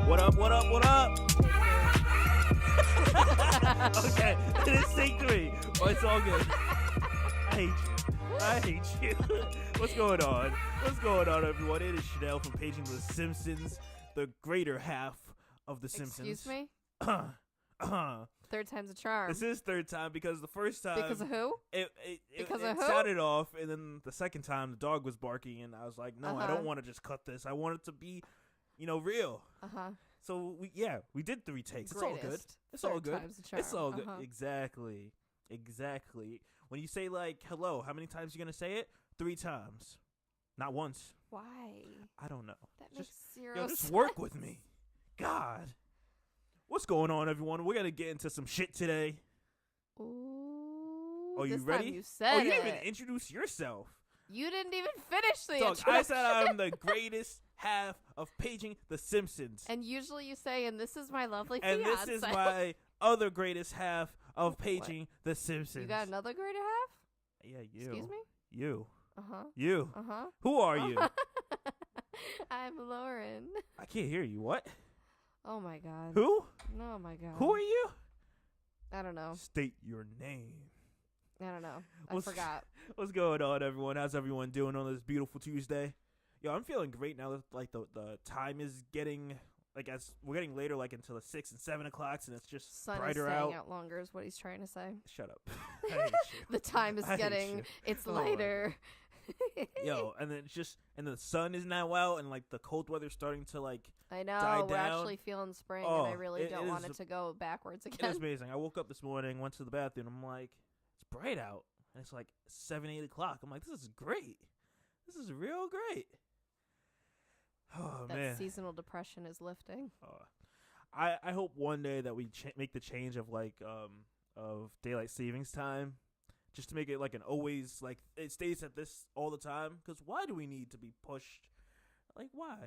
What up, what up, what up? Okay, it is take 3. Oh, it's all good. I hate you. What's going on? What's going on, everyone? It is Shadell from PagingTheSimpsons, the greater half of The Simpsons. Excuse me? Third time's a charm. This is third time because the first time... Because of who? It who? sounded off, and then the second time the dog was barking, and I was like, no, I don't want to just cut this. I want it to be, real. Uh-huh. So, we did 3 takes. It's all good. It's Third all good. time's a charm. It's all good. Exactly. When you say, hello, how many times you going to say it? 3 times. Not once. Why? I don't know. That makes zero just sense. work with me. God. What's going on, everyone? We're going to get into some shit today. Ooh. Oh, you this ready? Time you said you didn't it. even introduce yourself. You didn't even finish the Dog, introduction. I said I'm the greatest half of Paging the Simpsons. And usually you say, and this is my lovely And fiance. this is my other greatest half of Paging the Simpsons. You got another greater half? Yeah, you. Excuse me? You. Uh-huh. You. Uh-huh. Who are you? I'm Lauren. I can't hear you. What? Oh, my God. Who? Oh, my God. Who are you? I don't know. State your name. I don't know. I forgot. What's going on, everyone? How's everyone doing on this beautiful Tuesday? Yo, I'm feeling great now that the time is getting as we're getting later, into the 6 and 7 o'clocks, and it's just Sun brighter is staying out. out longer is what he's trying to say. Shut up. I hate you. The time is I hate getting you. it's Oh, lighter. Yo, and then the sun is now out, and the cold weather's starting to I know die we're down. actually feeling spring, Oh, and I really it don't want is- it to go backwards It again. is amazing. I woke up this morning, went to the bathroom. I'm like, it's bright out, and it's 7, 8 o'clock. I'm like, this is great. This is real great. Oh That man, seasonal depression is lifting. I hope one day that we make the change of of daylight savings time, just to make it an always it stays at this all the time. Because why do we need to be pushed? Why?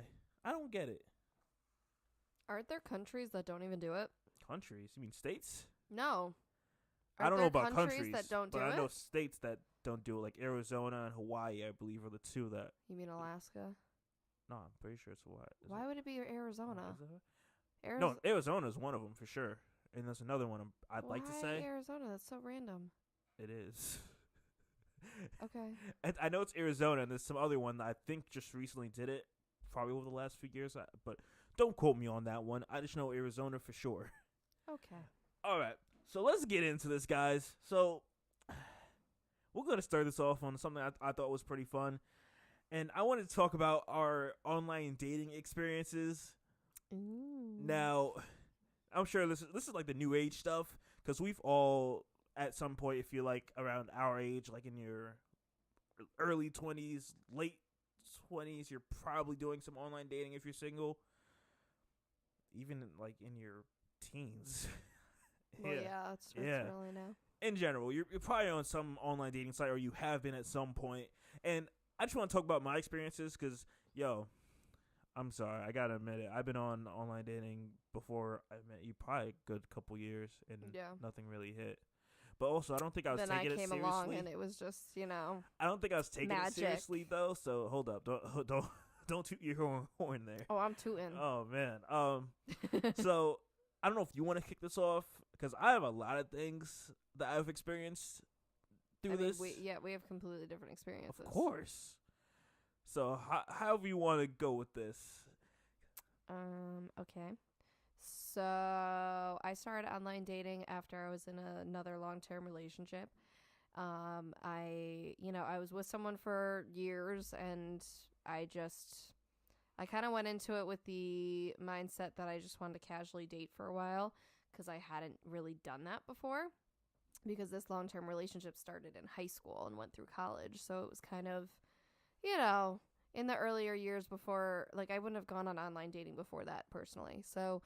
I don't get it. Aren't there countries that don't even do it? Countries? You mean states? No. I don't know about countries that don't do but it. I know states that don't do it, Arizona and Hawaii, I believe, are the 2 that. You mean Alaska? No, I'm pretty sure it's Hawaii. Why would it be Arizona? No, Arizona is one of them for sure, and there's another one I'd like to say. Why Arizona? That's so random. It is. Okay. And I know it's Arizona, and there's some other one that I think just recently did it, probably over the last few years. But don't quote me on that one. I just know Arizona for sure. Okay. All right, so let's get into this, guys. So we're gonna start this off on something I thought was pretty fun, and I wanted to talk about our online dating experiences. Ooh. Now, I'm sure this is the new age stuff, because we've all, at some point, if you're around our age, in your early 20s, late 20s, you're probably doing some online dating if you're single. Even in your teens. Well, yeah, that's really now. In general, you're probably on some online dating site, or you have been at some point. And I just want to talk about my experiences, because, I'm sorry, I gotta admit it. I've been on online dating before I met you, probably a good couple years, and nothing really hit. But also, I don't think I was taking it seriously. Then I came along, and it was just, I don't think I was taking magic. it seriously though. So hold up, don't toot your horn there. Oh, I'm tooting. Oh man. So I don't know if you want to kick this off, because I have a lot of things that I've experienced through this. We have completely different experiences. Of course. So, however you want to go with this. Okay. So, I started online dating after I was in another long-term relationship. I was with someone for years, and I kind of went into it with the mindset that I just wanted to casually date for a while, because I hadn't really done that before, because this long-term relationship started in high school and went through college. So it was kind of, in the earlier years before, I wouldn't have gone on online dating before that personally. So,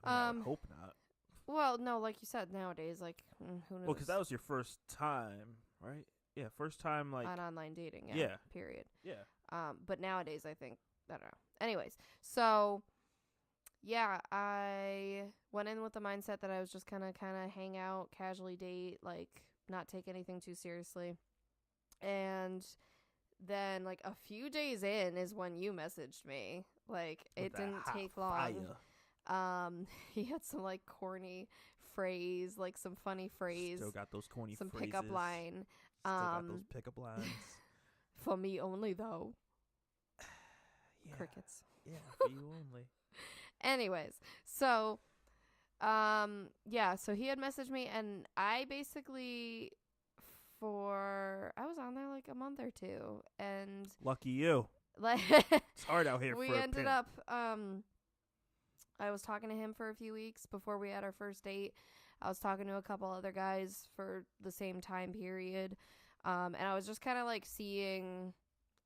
I hope not. Well, no, like you said, nowadays, who knows? Well, because that was your first time, right? Yeah, first time, on online dating, Yeah. Period. Yeah. But nowadays, I think, I don't know. Anyways, so, yeah, I went in with the mindset that I was just kind of hang out, casually date, not take anything too seriously. And then like a few days in is when you messaged me. Like it didn't take long. He had some like corny phrase, like some funny phrase. Still got those corny some phrases. Pickup line. Still got those pickup lines. For me only though. Yeah. Crickets. Yeah, for you only. Anyways, so yeah, so he had messaged me, and I basically I was on there like a month or two, and lucky you. Like it's hard out here. We ended up I was talking to him for a few weeks before we had our first date. I was talking to a couple other guys for the same time period. And I was just kind of like seeing,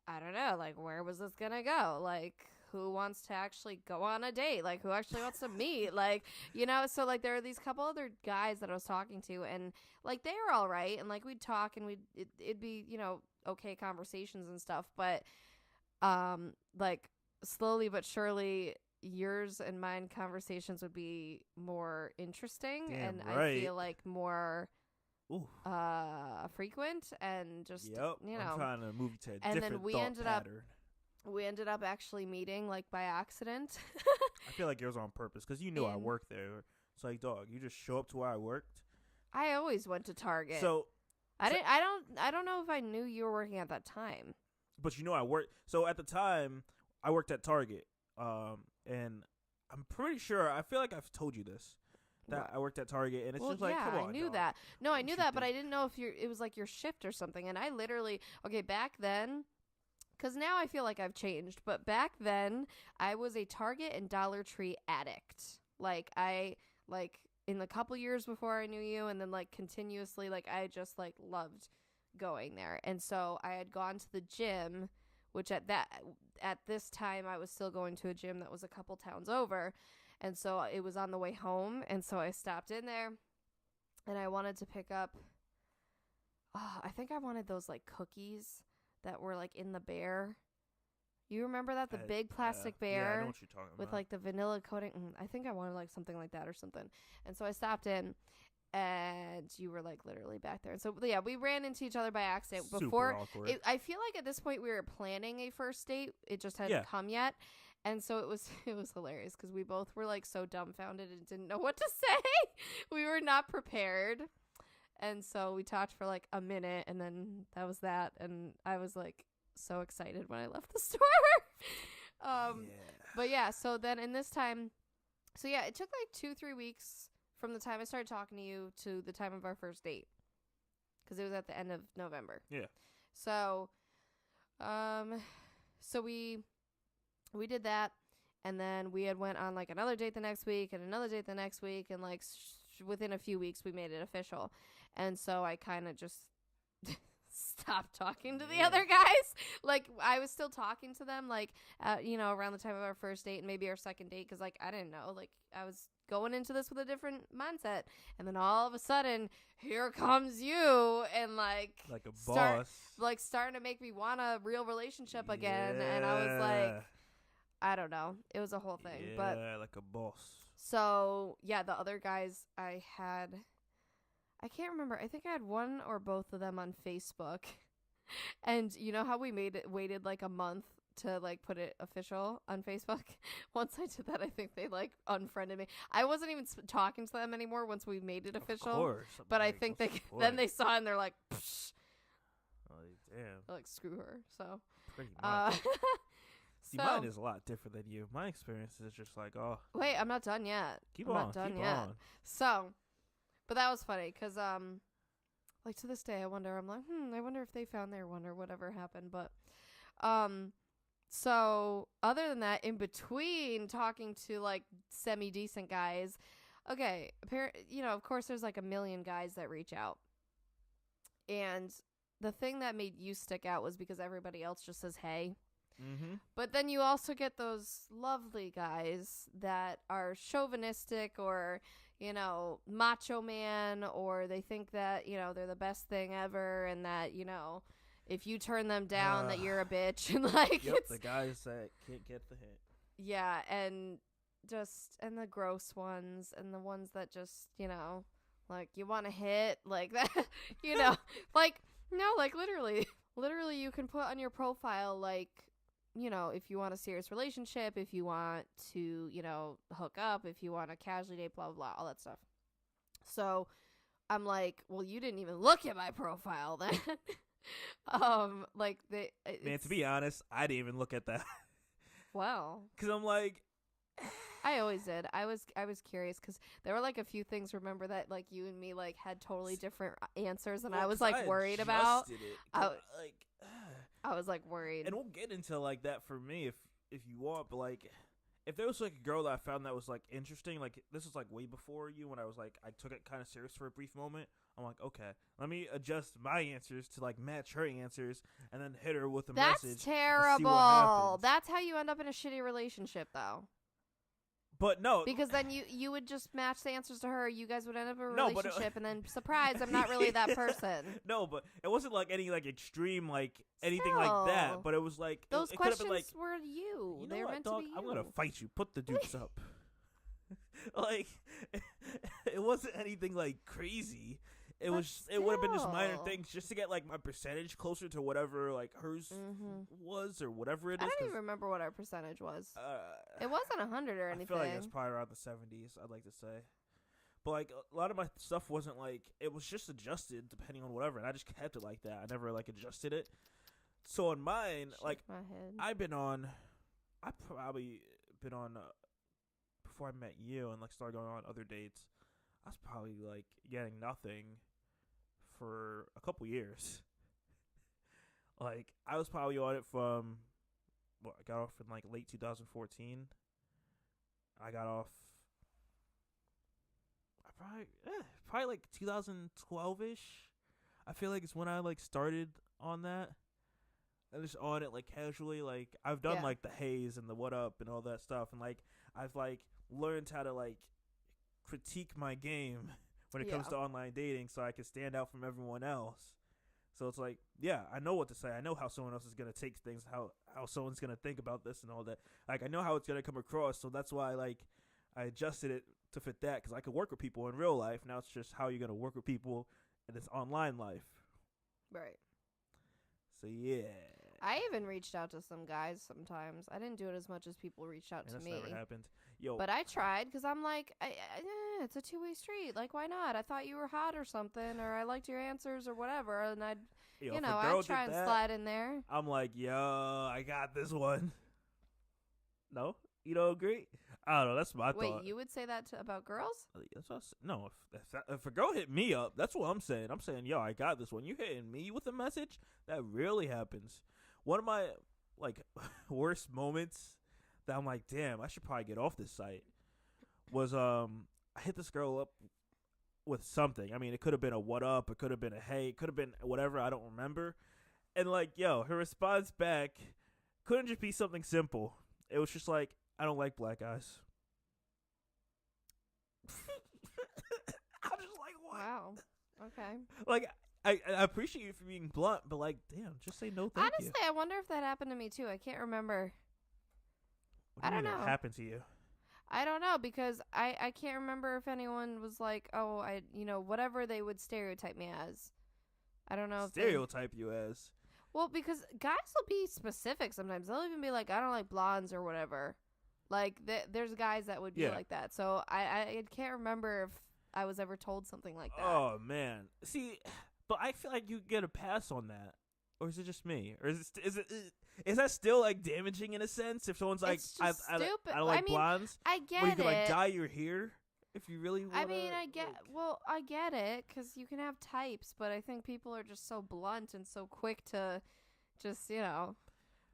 I don't know, like where was this gonna go? Like who wants to actually go on a date? Like who actually wants to meet? Like, you know, so like there are these couple other guys that I was talking to, and like they were all right, and like we'd talk, and it'd be, you know, okay conversations and stuff, but like slowly but surely yours and mine conversations would be more interesting. Damn and right. I feel like more Ooh. frequent, and just you know, I'm trying to move you to a and different then we thought ended pattern. We ended up actually meeting like by accident. I feel like it was on purpose because you knew I worked there. It's like, dog, you just show up to where I worked. I always went to Target. So I don't know if I knew you were working at that time. But you know I worked. So at the time, I worked at Target. And I'm pretty sure, I feel like I've told you this, that What? I worked at Target, and it's just like, yeah, come on, I knew dog. that. No, I knew You that, but did. I didn't know if it was like your shift or something. And I literally, okay, back then, because now I feel like I've changed, but back then, I was a Target and Dollar Tree addict. Like, in the couple years before I knew you, and then, like, continuously, like, I just, like, loved going there. And so I had gone to the gym, which at this time I was still going to a gym that was a couple towns over, and so it was on the way home, and so I stopped in there, and I wanted to pick up I think I wanted those like cookies that were like in the bear. You remember that? The big plastic bear Yeah, I know what you're talking with about. like the vanilla coating. I think I wanted like something like that or something. And so I stopped in, and you were like literally back there. And so yeah, we ran into each other by accident. Super Before awkward. I feel like at this point we were planning a first date. It just hadn't come yet. And so it was hilarious because we both were like so dumbfounded and didn't know what to say. We were not prepared. And so we talked for like a minute, and then that was that. And I was like so excited when I left the store. But yeah, so then in this time, so yeah, it took like 2-3 weeks from the time I started talking to you to the time of our first date, because it was at the end of November. Yeah. So, so we did that, and then we had went on like another date the next week and another date the next week, and like within a few weeks we made it official. And so I kind of just stopped talking to the other guys. Like I was still talking to them, like you know, around the time of our first date and maybe our second date, because like I didn't know, like I was going into this with a different mindset, and then all of a sudden here comes you, and like a boss, starting to make me want a real relationship again. And I was like, I don't know, it was a whole thing. But like a boss. So yeah, the other guys I can't remember, I think I had one or both of them on Facebook. And you know how we waited like a month to like put it official on Facebook? Once I did that, I think they like unfriended me. I wasn't even talking to them anymore once we made it official. Of course. But I think then they saw it and they're like, psh. Oh, damn. They're like, screw her. So pretty much. See, so, mine is a lot different than you. My experience is just like, oh. Wait, I'm not done yet. Keep I'm on. not done keep yet. on. So, but that was funny because, like to this day, I wonder. I'm like, I wonder if they found their one or whatever happened. But, so other than that, in between talking to like semi-decent guys, okay, you know, of course, there's like a million guys that reach out, and the thing that made you stick out was because everybody else just says hey. Mm-hmm. But then you also get those lovely guys that are chauvinistic or, you know, macho man, or they think that, you know, they're the best thing ever, and that, you know, if you turn them down that you're a bitch, and like yep, the guys that can't get the hint. Yeah, and the gross ones, and the ones that just, you know, like you want to hit like that, you know, like no, like literally Literally, you can put on your profile, like, you know, if you want a serious relationship, if you want to, you know, hook up, if you want a casual date, blah, blah, blah, all that stuff. So I'm like, well, you didn't even look at my profile then. Like, Man, to be honest, I didn't even look at that. Well. Because I'm like... I always did. I was curious because there were like a few things. Remember that like you and me like had totally different answers, and I was like worried about. I was like worried. And we'll get into like that for me if you want. But like, if there was like a girl that I found that was like interesting, like this was like way before you when I was like I took it kind of serious for a brief moment. I'm like, okay, let me adjust my answers to like match her answers, and then hit her with a message. That's terrible. That's how you end up in a shitty relationship, though. But no, because then you would just match the answers to her. You guys would end up in a relationship, and then surprise, I'm not really that person. No, but it wasn't like any like extreme like anything like that. But it was like those it questions like, were you. They were meant dog, to be you. I'm gonna fight you. Put the dukes up. Like it wasn't anything like crazy. It would have been just minor things just to get like my percentage closer to whatever like hers was or whatever it is. I don't even remember what our percentage was. It wasn't 100 or anything. I feel like it's probably around the 70s. I'd like to say, but like a lot of my stuff wasn't like it was just adjusted depending on whatever, and I just kept it like that. I never like adjusted it. So on mine, like I've probably been on before I met you and like started going on other dates. I was probably like getting nothing for a couple years. Like I was probably on it from I got off in like late 2014. I got off probably like 2012ish. I feel like it's when I like started on that. I just on it like casually. Like I've done like the haze and the what up and all that stuff, and like I've like learned how to like critique my game when it comes to online dating so I can stand out from everyone else. So it's like, yeah, I know what to say. I know how someone else is going to take things, how someone's going to think about this and all that. Like, I know how it's going to come across, so that's why, like, I adjusted it to fit that, because I could work with people in real life. Now it's just how you're going to work with people in this online life. Right. So, yeah. I even reached out to some guys sometimes. I didn't do it as much as people reached out to me. That's never happened. Yo. But I tried because I'm like, it's a two-way street. Like, why not? I thought you were hot or something, or I liked your answers or whatever, and I'd try and slide in there. I'm like, yo, I got this one. No? You don't agree? I don't know. That's my thought. Wait, you would say that about girls? That's what no, if a girl hit me up, that's what I'm saying. I'm saying, yo, I got this one. You hitting me with a message? That really happens. One of my, like, worst moments that I'm like, damn, I should probably get off this site was I hit this girl up with something. I mean, it could have been a what up, it could have been a hey, it could have been whatever, I don't remember. And like, yo, her response back couldn't just be something simple. It was just like, I don't like black guys. I'm just like, what? Wow. Okay. Like, I appreciate you for being blunt, but like, damn, just say no thank you. Honestly, I wonder if that happened to me too. I can't remember. I don't know. It happened to you. I don't know, because I can't remember if anyone was like, oh, whatever they would stereotype me as. I don't know. Stereotype you as? Well, because guys will be specific sometimes. They'll even be like, I don't like blondes or whatever. Like, there's guys that would be like that. So I can't remember if I was ever told something like that. Oh, man. See, but I feel like you get a pass on that. Or is it just me? Or is that still like damaging in a sense? If someone's like, I don't like blondes, I get you can like dye your hair if you really want. I mean, I get it, because you can have types, but I think people are just so blunt and so quick to just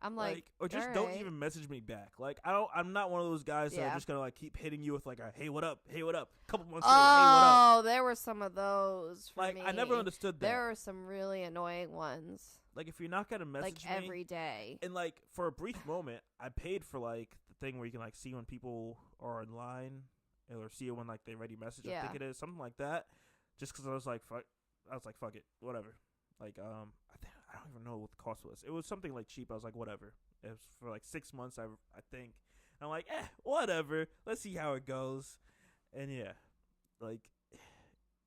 I'm like or just don't even message me back. Like I'm not one of those guys that are just gonna like keep hitting you with like a hey what up, couple months later, hey what up. Oh, there were some of those for me. I never understood that. There were some really annoying ones. Like, if you're not gonna message me every day, and like for a brief moment, I paid for like the thing where you can like see when people are in line or see it when like they already message. I think it is something like that. Just because I was like, fuck it, whatever. Like, I don't even know what the cost was. It was something like cheap. I was like, whatever. It was for like 6 months, I think. And I'm like, whatever. Let's see how it goes. And yeah, like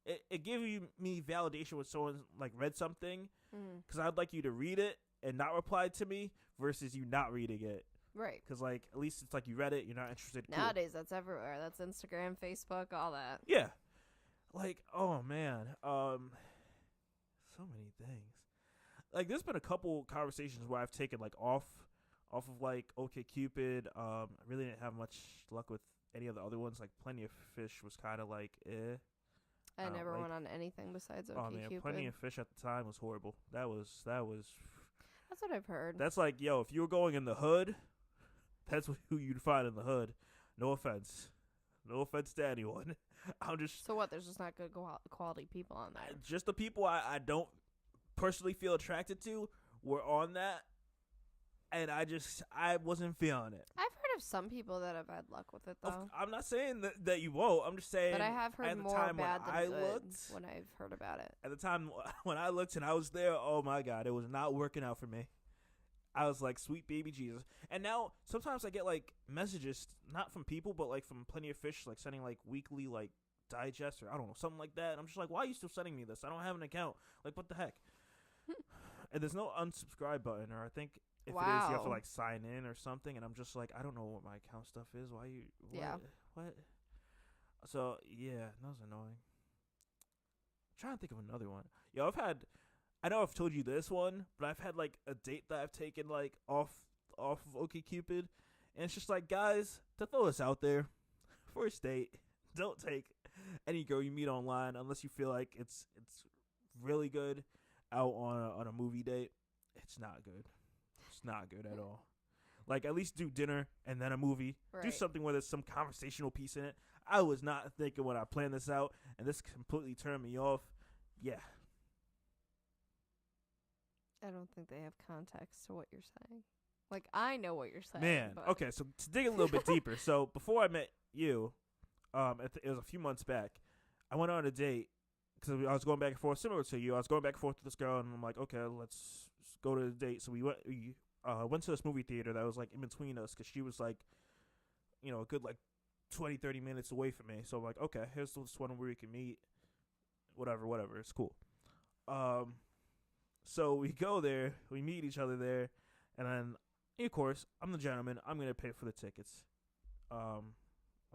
it gave me validation when someone like read something. because I'd like you to read it and not reply to me versus you not reading it. Right. Because, like, at least it's like you read it, you're not interested. Nowadays, that's everywhere. That's Instagram, Facebook, all that. Yeah. Like, oh, man. So many things. Like, there's been a couple conversations where I've taken, like, off of, like, OkCupid. I really didn't have much luck with any of the other ones. Like, Plenty of Fish was kind of like, eh. I never went on anything besides OkCupid. Oh, man, Plenty of Fish at the time was horrible. That was... That's what I've heard. That's like, yo, if you were going in the hood... That's who you'd find in the hood. No offense. No offense to anyone. I'm just... So what? There's just not good quality people on there. Just the people I don't personally feel attracted to were on that. And I wasn't feeling it. I've heard of some people that have had luck with it, though. I'm not saying that you won't. I'm just saying... But I have heard more bad than good when I've heard about it. At the time when I looked and I was there, oh my God, it was not working out for me. I was like, sweet baby Jesus. And now, sometimes I get, like, messages, not from people, but, like, from Plenty of Fish, like, sending, like, weekly, like, digests or, I don't know, something like that. And I'm just like, why are you still sending me this? I don't have an account. Like, what the heck? And there's no unsubscribe button, or I think if it is, you have to, like, sign in or something. And I'm just like, I don't know what my account stuff is. Why you... What? So, yeah, that was annoying. I'm trying to think of another one. Yo, I know I've told you this one, but I've had, like, a date that I've taken, like, off of OkCupid. And it's just like, guys, to throw this out there, first date, don't take any girl you meet online unless you feel like it's really good out on a movie date. It's not good. It's not good at all. Like, at least do dinner and then a movie. Right. Do something where there's some conversational piece in it. I was not thinking when I planned this out, and this completely turned me off. Yeah. I don't think they have context to what you're saying. Like, I know what you're saying. Man, but... okay, so to dig a little bit deeper. So, before I met you, it was a few months back, I went on a date, because I was going back and forth, similar to you. I was going back and forth with this girl, and I'm like, okay, let's go to the date. So, we went to this movie theater that was, like, in between us, because she was, like, you know, a good, like, 20, 30 minutes away from me. So, I'm like, okay, here's this one where we can meet. Whatever, it's cool. So we go there, we meet each other there, and then, of course, I'm the gentleman. I'm going to pay for the tickets. I'm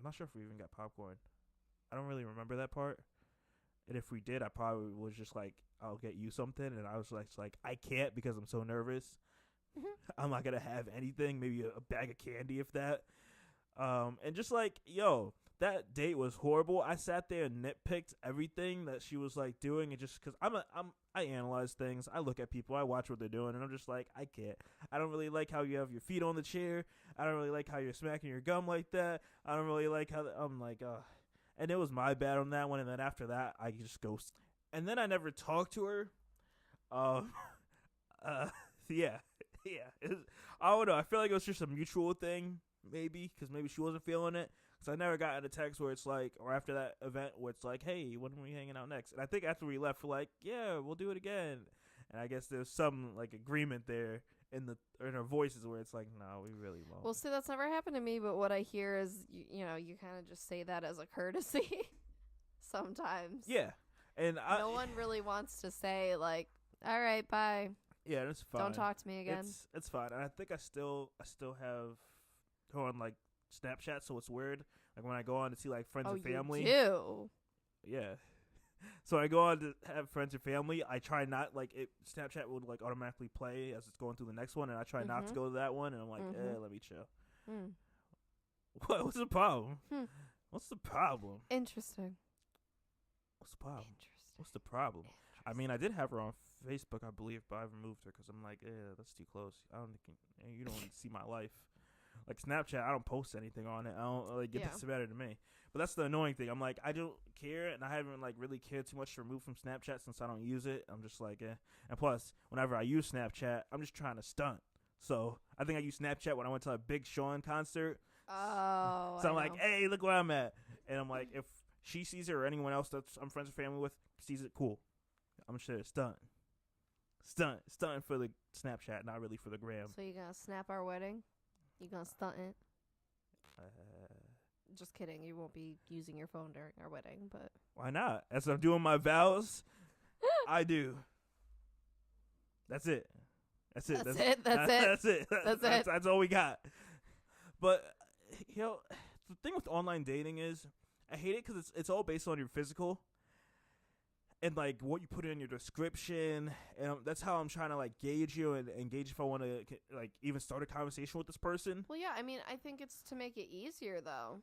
not sure if we even got popcorn. I don't really remember that part. And if we did, I probably was just like, I'll get you something. And I was like I can't because I'm so nervous. I'm not going to have anything, maybe a bag of candy if that. And just like, yo, that date was horrible. I sat there and nitpicked everything that she was like doing, and just because I analyze things, I look at people, I watch what they're doing, and I'm just like, I can't. I don't really like how you have your feet on the chair. I don't really like how you're smacking your gum like that. I don't really like how I'm like, and it was my bad on that one. And then after that, I just ghosted. And then I never talked to her. Yeah. I don't know. I feel like it was just a mutual thing, maybe, because maybe she wasn't feeling it. Because I never got a text where it's like, or after that event where it's like, hey, when are we hanging out next? And I think after we left, we're like, yeah, we'll do it again. And I guess there's some like agreement there in our voices where it's like, no, we really won't. Well, see, that's never happened to me. But what I hear is, you kind of just say that as a courtesy sometimes. Yeah, and no one really wants to say like, all right, bye. Yeah, that's fine. Don't talk to me again. It's fine. And I think I still have her on like Snapchat, so it's weird. Like when I go on to see like friends and family. You do? Yeah. So I go on to have friends and family. I try not like it. Snapchat would like automatically play as it's going through the next one, and I try not to go to that one. And I'm like, let me chill. What's the problem? What's the problem? Interesting. What's the problem? What's the problem? I mean, I did have her on Facebook, I believe, but I removed her because I'm like, that's too close. I don't think you don't want to see my life. Like Snapchat, I don't post anything on it. I don't like it's better to me. But that's the annoying thing. I'm like, I don't care, and I haven't like really cared too much to remove from Snapchat since I don't use it. I'm just like, And plus, whenever I use Snapchat, I'm just trying to stunt. So I think I used Snapchat when I went to a Big Sean concert. Oh. So I'm like, hey, look where I'm at. And I'm like, if she sees it or anyone else that I'm friends or family with sees it, cool. I'm sure it's stunting for the Snapchat, not really for the gram. So you gonna snap our wedding? You gonna stunt it? Just kidding. You won't be using your phone during our wedding, but why not? As I'm doing my vows, I do. That's it. That's it. That's it. That's it. That's it. That's all we got. But the thing with online dating is, I hate it because it's all based on your physical and like what you put in your description, and that's how I'm trying to like gauge you and gauge if I want to like even start a conversation with this person. Well, yeah, I mean, I think it's to make it easier though,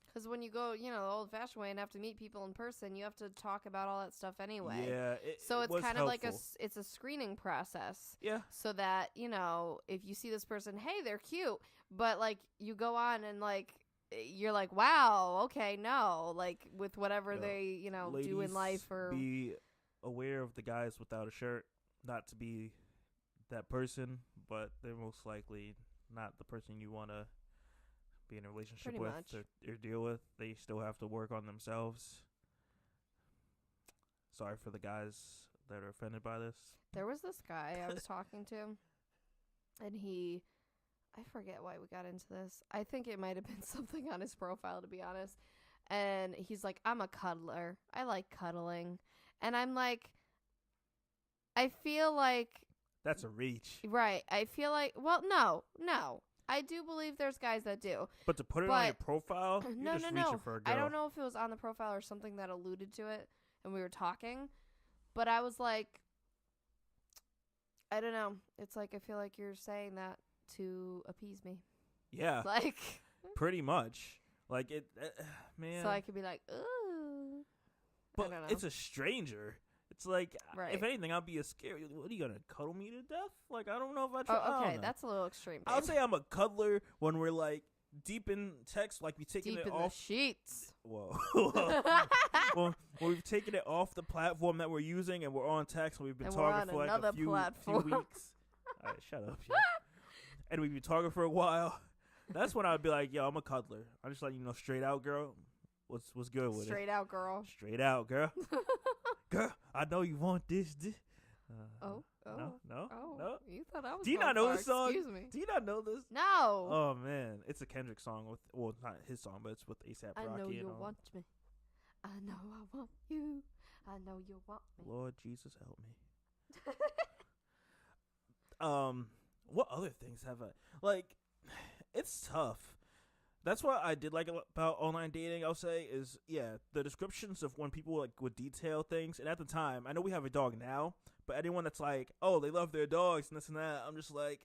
because when you go, the old-fashioned way and have to meet people in person, you have to talk about all that stuff anyway. Yeah, so it's kind of like it's a screening process. Yeah. So that if you see this person, hey, they're cute, but like you go on and like you're like, wow, okay, no, like with whatever they do in life, or be aware of the guys without a shirt, not to be that person, but they're most likely not the person you want to be in a relationship Pretty with much. or deal with. They still have to work on themselves. Sorry for the guys that are offended by this. There was this guy I was talking to, and I forget why we got into this. I think it might have been something on his profile, to be honest. And he's like, I'm a cuddler. I like cuddling. And I'm like, I feel like... That's a reach. Right. I feel like... Well, no. I do believe there's guys that do. But to put it on your profile, you're just reaching for a girl. I don't know if it was on the profile or something that alluded to it, and we were talking. But I was like, I don't know. It's like, I feel like you're saying that to appease me. Yeah. Like... Pretty much. Like, it... man. So I could be like, ooh. But I don't know. it's a stranger. It's like, Right. if anything, I'd be scared. What, are you going to cuddle me to death? Like, I don't know if I try. Oh, I okay, don't know. that's a little extreme. I would say I'm a cuddler when we're, like, deep in text, like we taking deep it in off. the sheets. Whoa. Well, we've taken it off the platform that we're using, and we're on text, and we've been And talking we're for on like a another few platform. weeks. All right, shut up. Yo. And we've been talking for a while. That's when I'd be like, yo, I'm a cuddler. I'm just letting you know, straight out, girl. What's good with Straight it? out, girl. Straight out, girl. Girl, I know you want this. Oh. No. You thought I was Do you going not know far. this song? Excuse me. Do you not know this? No. Oh man, it's a Kendrick song not his song, but it's with A$AP Rocky. I know you and all. want me. I know I want you. I know you want me. Lord Jesus, help me. What other things have I like? It's tough. That's what I did like about online dating, I'll say, is, the descriptions of when people, like, would detail things. And at the time, I know we have a dog now, but anyone that's like, oh, they love their dogs and this and that, I'm just like,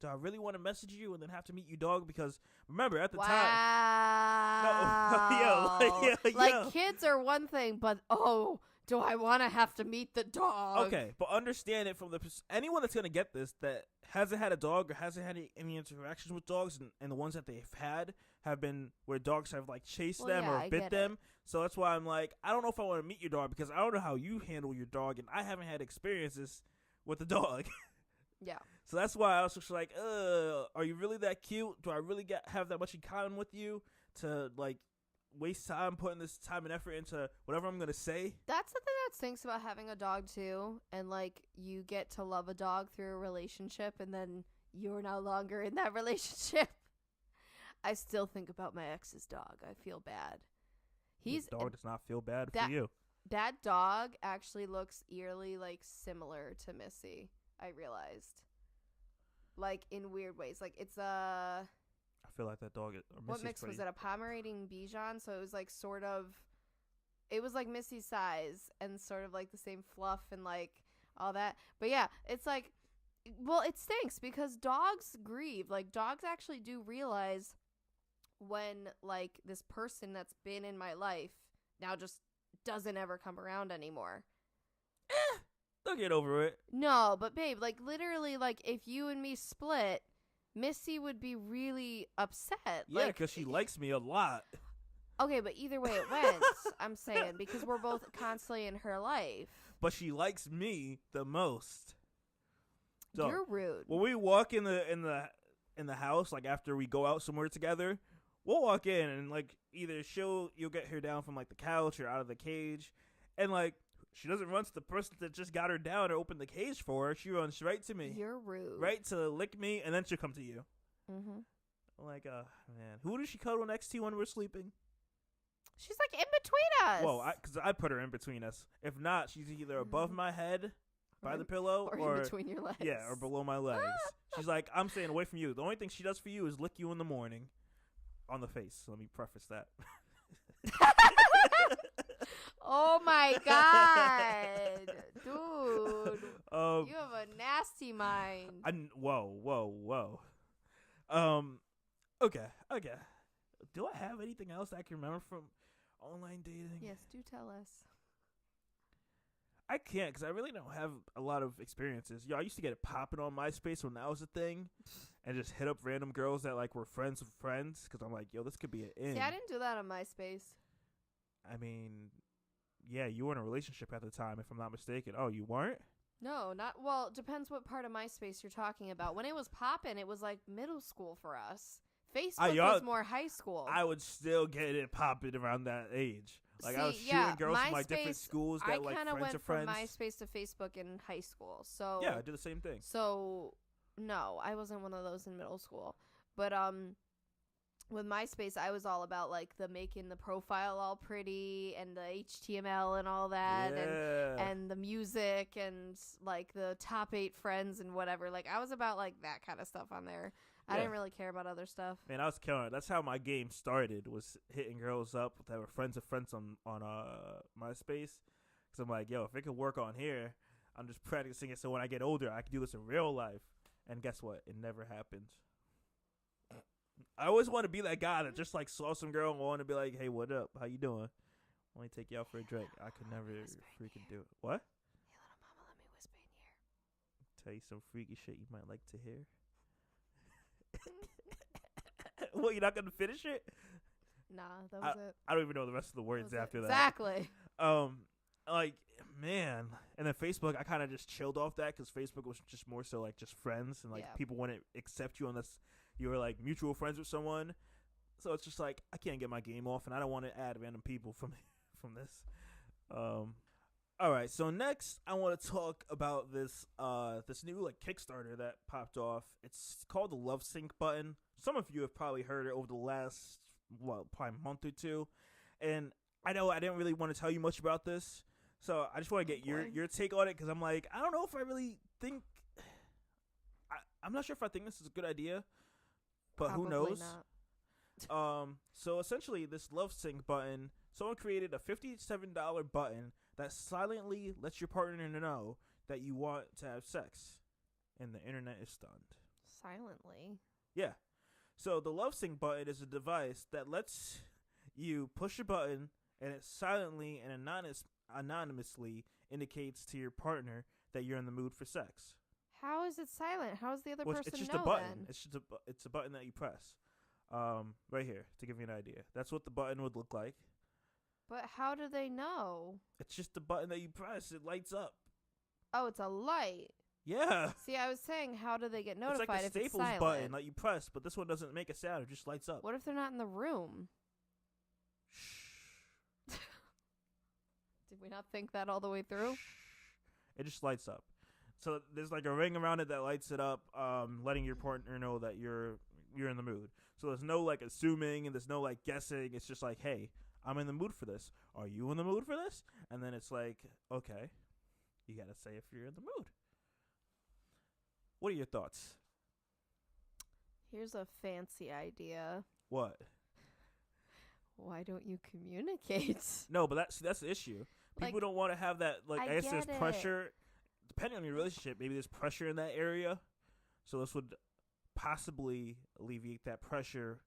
do I really want to message you and then have to meet you dog? Because, remember, at the time... No, Like, kids are one thing, but, do I want to have to meet the dog? Okay, but understand it from anyone that's going to get this that hasn't had a dog or hasn't had any interactions with dogs, and the ones that they've had have been where dogs have like chased them or bit them. So that's why I'm like, I don't know if I want to meet your dog because I don't know how you handle your dog, and I haven't had experiences with the dog. Yeah. So that's why I was just like, are you really that cute? Do I really have that much in common with you to like waste time putting this time and effort into whatever I'm gonna say? That's the thing that stinks about having a dog too, and like you get to love a dog through a relationship, and then you're no longer in that relationship. I still think about my ex's dog. I feel bad. His dog does not feel bad for you. That dog actually looks eerily like similar to Missy. I realized, like in weird ways. Like it's a. I feel like that dog. What mix was it? A Pomeranian Bichon, so it was like sort of. It was like Missy's size and sort of like the same fluff and like all that. But yeah, it's like, well, it stinks because dogs grieve. Like dogs actually do realize when like this person that's been in my life now just doesn't ever come around anymore. They'll get over it. No, but babe, like literally, like if you and me split, Missy would be really upset. Yeah, because she likes me a lot. Okay, but either way it went, I'm saying, because we're both constantly in her life. But she likes me the most. So, you're rude. When we walk in the house, like after we go out somewhere together, we'll walk in and like either you'll get her down from like the couch or out of the cage, and like she doesn't run to the person that just got her down or opened the cage for her. She runs right to me. You're rude. Right to lick me, and then she'll come to you. Mm-hmm. I'm like, man, who does she cuddle next to when we're sleeping? She's like in between us. Well, because I put her in between us. If not, she's either above my head by the pillow or in between your legs. Yeah, or below my legs. She's like, I'm staying away from you. The only thing she does for you is lick you in the morning on the face. Let me preface that. Oh my god, dude! You have a nasty mind. Whoa. Okay. Do I have anything else I can remember from online dating? Yes, do tell us. I can't because I really don't have a lot of experiences. Yo, I used to get it popping on MySpace when that was a thing, and just hit up random girls that like were friends of friends because I'm like, yo, this could be an in. See, I didn't do that on MySpace. I mean, yeah, you were in a relationship at the time, if I'm not mistaken. Oh, you weren't? No, not well. It depends what part of MySpace you're talking about. When it was popping, it was like middle school for us. Facebook was more high school. I would still get it popping around that age. Like, See, I was shooting girls from like different schools that like friends went of friends. from MySpace to Facebook in high school. So yeah, I did the same thing. So no, I wasn't one of those in middle school. But with MySpace, I was all about like the making the profile all pretty and the HTML and all that, and the music and like the top 8 friends and whatever. Like I was about like that kind of stuff on there. I didn't really care about other stuff. Man, I was killing it. That's how my game started, was hitting girls up that were friends of friends on MySpace. Because I'm like, yo, if it could work on here, I'm just practicing it so when I get older, I can do this in real life. And guess what? It never happened. I always want to be that guy that just like saw some girl and wanted to be like, hey, what up? How you doing? I want to take you out for a drink. I could never freaking do it. What? Hey, little mama, let me whisper in here. Tell you some freaky shit you might like to hear. Well, you're not gonna finish it? Nah, that was it. I don't even know the rest of the words after that. Exactly. Like, man, and then Facebook, I kind of just chilled off that because Facebook was just more so like just friends, and like people wouldn't accept you unless you were like mutual friends with someone. So it's just like I can't get my game off, and I don't want to add random people from this. All right, so next I want to talk about this new like Kickstarter that popped off. It's called the LoveSync button. Some of you have probably heard it over the last probably month or two, and I know I didn't really want to tell you much about this, so I just want to get your take on it because I'm like, I don't know if I really think I'm not sure if I think this is a good idea, but Probably who knows? Not. So essentially, this LoveSync button, someone created a $57 button that silently lets your partner know that you want to have sex, and the internet is stunned. Silently? Yeah. So the LoveSync button is a device that lets you push a button, and it silently and anonymously indicates to your partner that you're in the mood for sex. How is it silent? How does the other person know? It's just a button. Then? It's a button that you press. Right here to give you an idea. That's what the button would look like. But how do they know? It's just a button that you press. It lights up. Oh, it's a light. Yeah. See, I was saying, how do they get notified if it's it's Staples silent? button that you press, but this one doesn't make a sound. It just lights up. What if they're not in the room? Shh. Did we not think that all the way through? It just lights up. So there's like a ring around it that lights it up, letting your partner know that you're in the mood. So there's no like assuming and there's no like guessing. It's just like, hey, I'm in the mood for this. Are you in the mood for this? And then it's like, okay, you gotta say if you're in the mood. What are your thoughts? Here's a fancy idea. What? Why don't you communicate? No, but that's the issue. People don't want to have that. Like, I guess there's pressure. Depending on your relationship, maybe there's pressure in that area. So this would possibly alleviate that pressure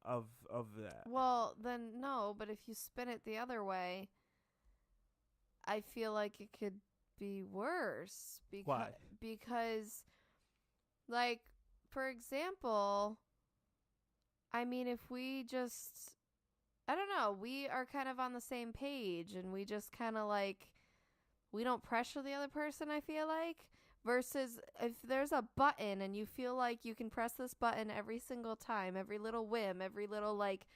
of that. Well, then no, but if you spin it the other way, I feel like it could be worse. Why? Because, like, for example, I mean, if we just, I don't know, we are kind of on the same page and we just kind of like, we don't pressure the other person, I feel like. Versus if there's a button and you feel like you can press this button every single time, every little whim, every little like,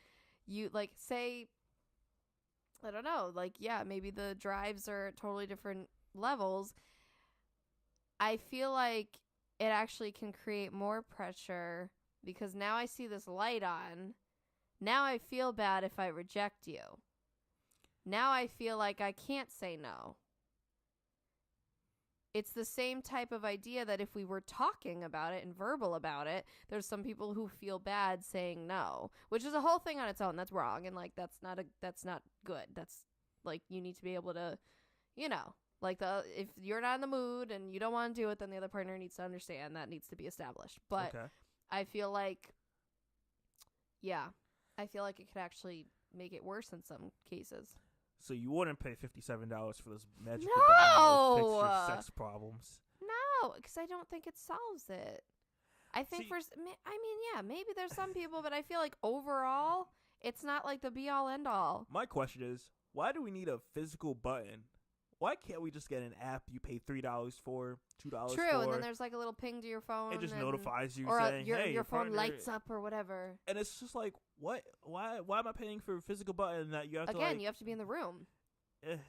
you like say, I don't know, like, yeah, maybe the drives are at totally different levels. I feel like it actually can create more pressure because now I see this light on. Now I feel bad if I reject you. Now I feel like I can't say no. it's the same type of idea that if we were talking about it and verbal about it, there's some people who feel bad saying no, which is a whole thing on its own. That's wrong. And like, that's not good. That's like, you need to be able to, like if you're not in the mood and you don't want to do it, then the other partner needs to understand that needs to be established. But I feel like, I feel like it could actually make it worse in some cases. So you wouldn't pay $57 for this magical No! button to fix your sex problems? No, because I don't think it solves it. I think maybe there's some people, but I feel like overall, it's not like the be-all, end-all. My question is, why do we need a physical button? Why can't we just get an app you pay $3 for, $2 for? True, and then there's like a little ping to your phone. It just notifies you or saying, hey, your phone partner, lights up or whatever. And it's just like, what? Why am I paying for a physical button that you have to Again, you have to be in the room.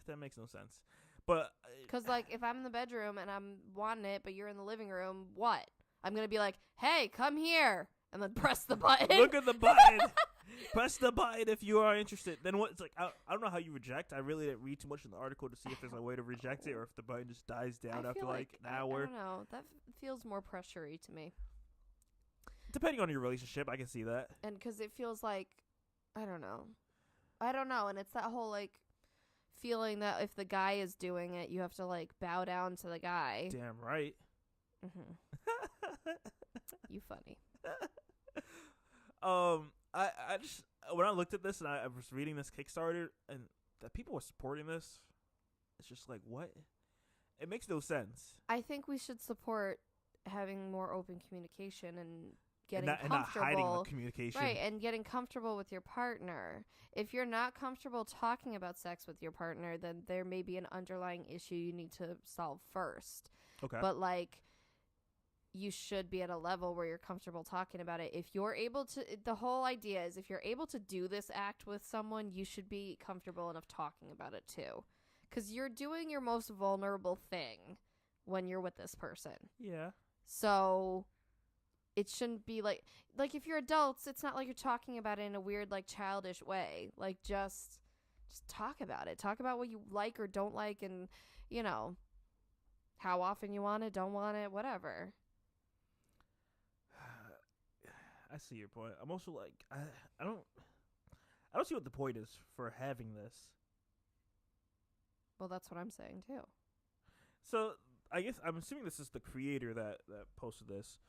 That makes no sense. But because like if I'm in the bedroom and I'm wanting it, but you're in the living room, what? I'm gonna be like, hey, come here, and then press the button. Look at the button. Press the button if you are interested. Then what? It's like I don't know how you reject. I really didn't read too much in the article to see if there's a way to reject it or if the button just dies down after like an hour. I don't know. That feels more pressury to me. Depending on your relationship, I can see that. And because it feels like, I don't know, and it's that whole like feeling that if the guy is doing it, you have to like bow down to the guy. Damn right. Mm-hmm. You funny. I just when I looked at this and I was reading this Kickstarter and that people were supporting this, it's just like, what? It makes no sense. I think we should support having more open communication and getting and not hiding the communication, right? And getting comfortable with your partner. If you're not comfortable talking about sex with your partner, then there may be an underlying issue you need to solve first. Okay, but like, you should be at a level where you're comfortable talking about it. If you're able to, the whole idea is if you're able to do this act with someone, you should be comfortable enough talking about it too. Because you're doing your most vulnerable thing when you're with this person. Yeah. So it shouldn't be like if you're adults, it's not like you're talking about it in a weird, like, childish way. Like, just talk about it. Talk about what you like or don't like and, how often you want it, don't want it, whatever. I see your point. I'm also like, I don't see what the point is for having this. Well, that's what I'm saying too. So I guess I'm assuming this is the creator that posted this.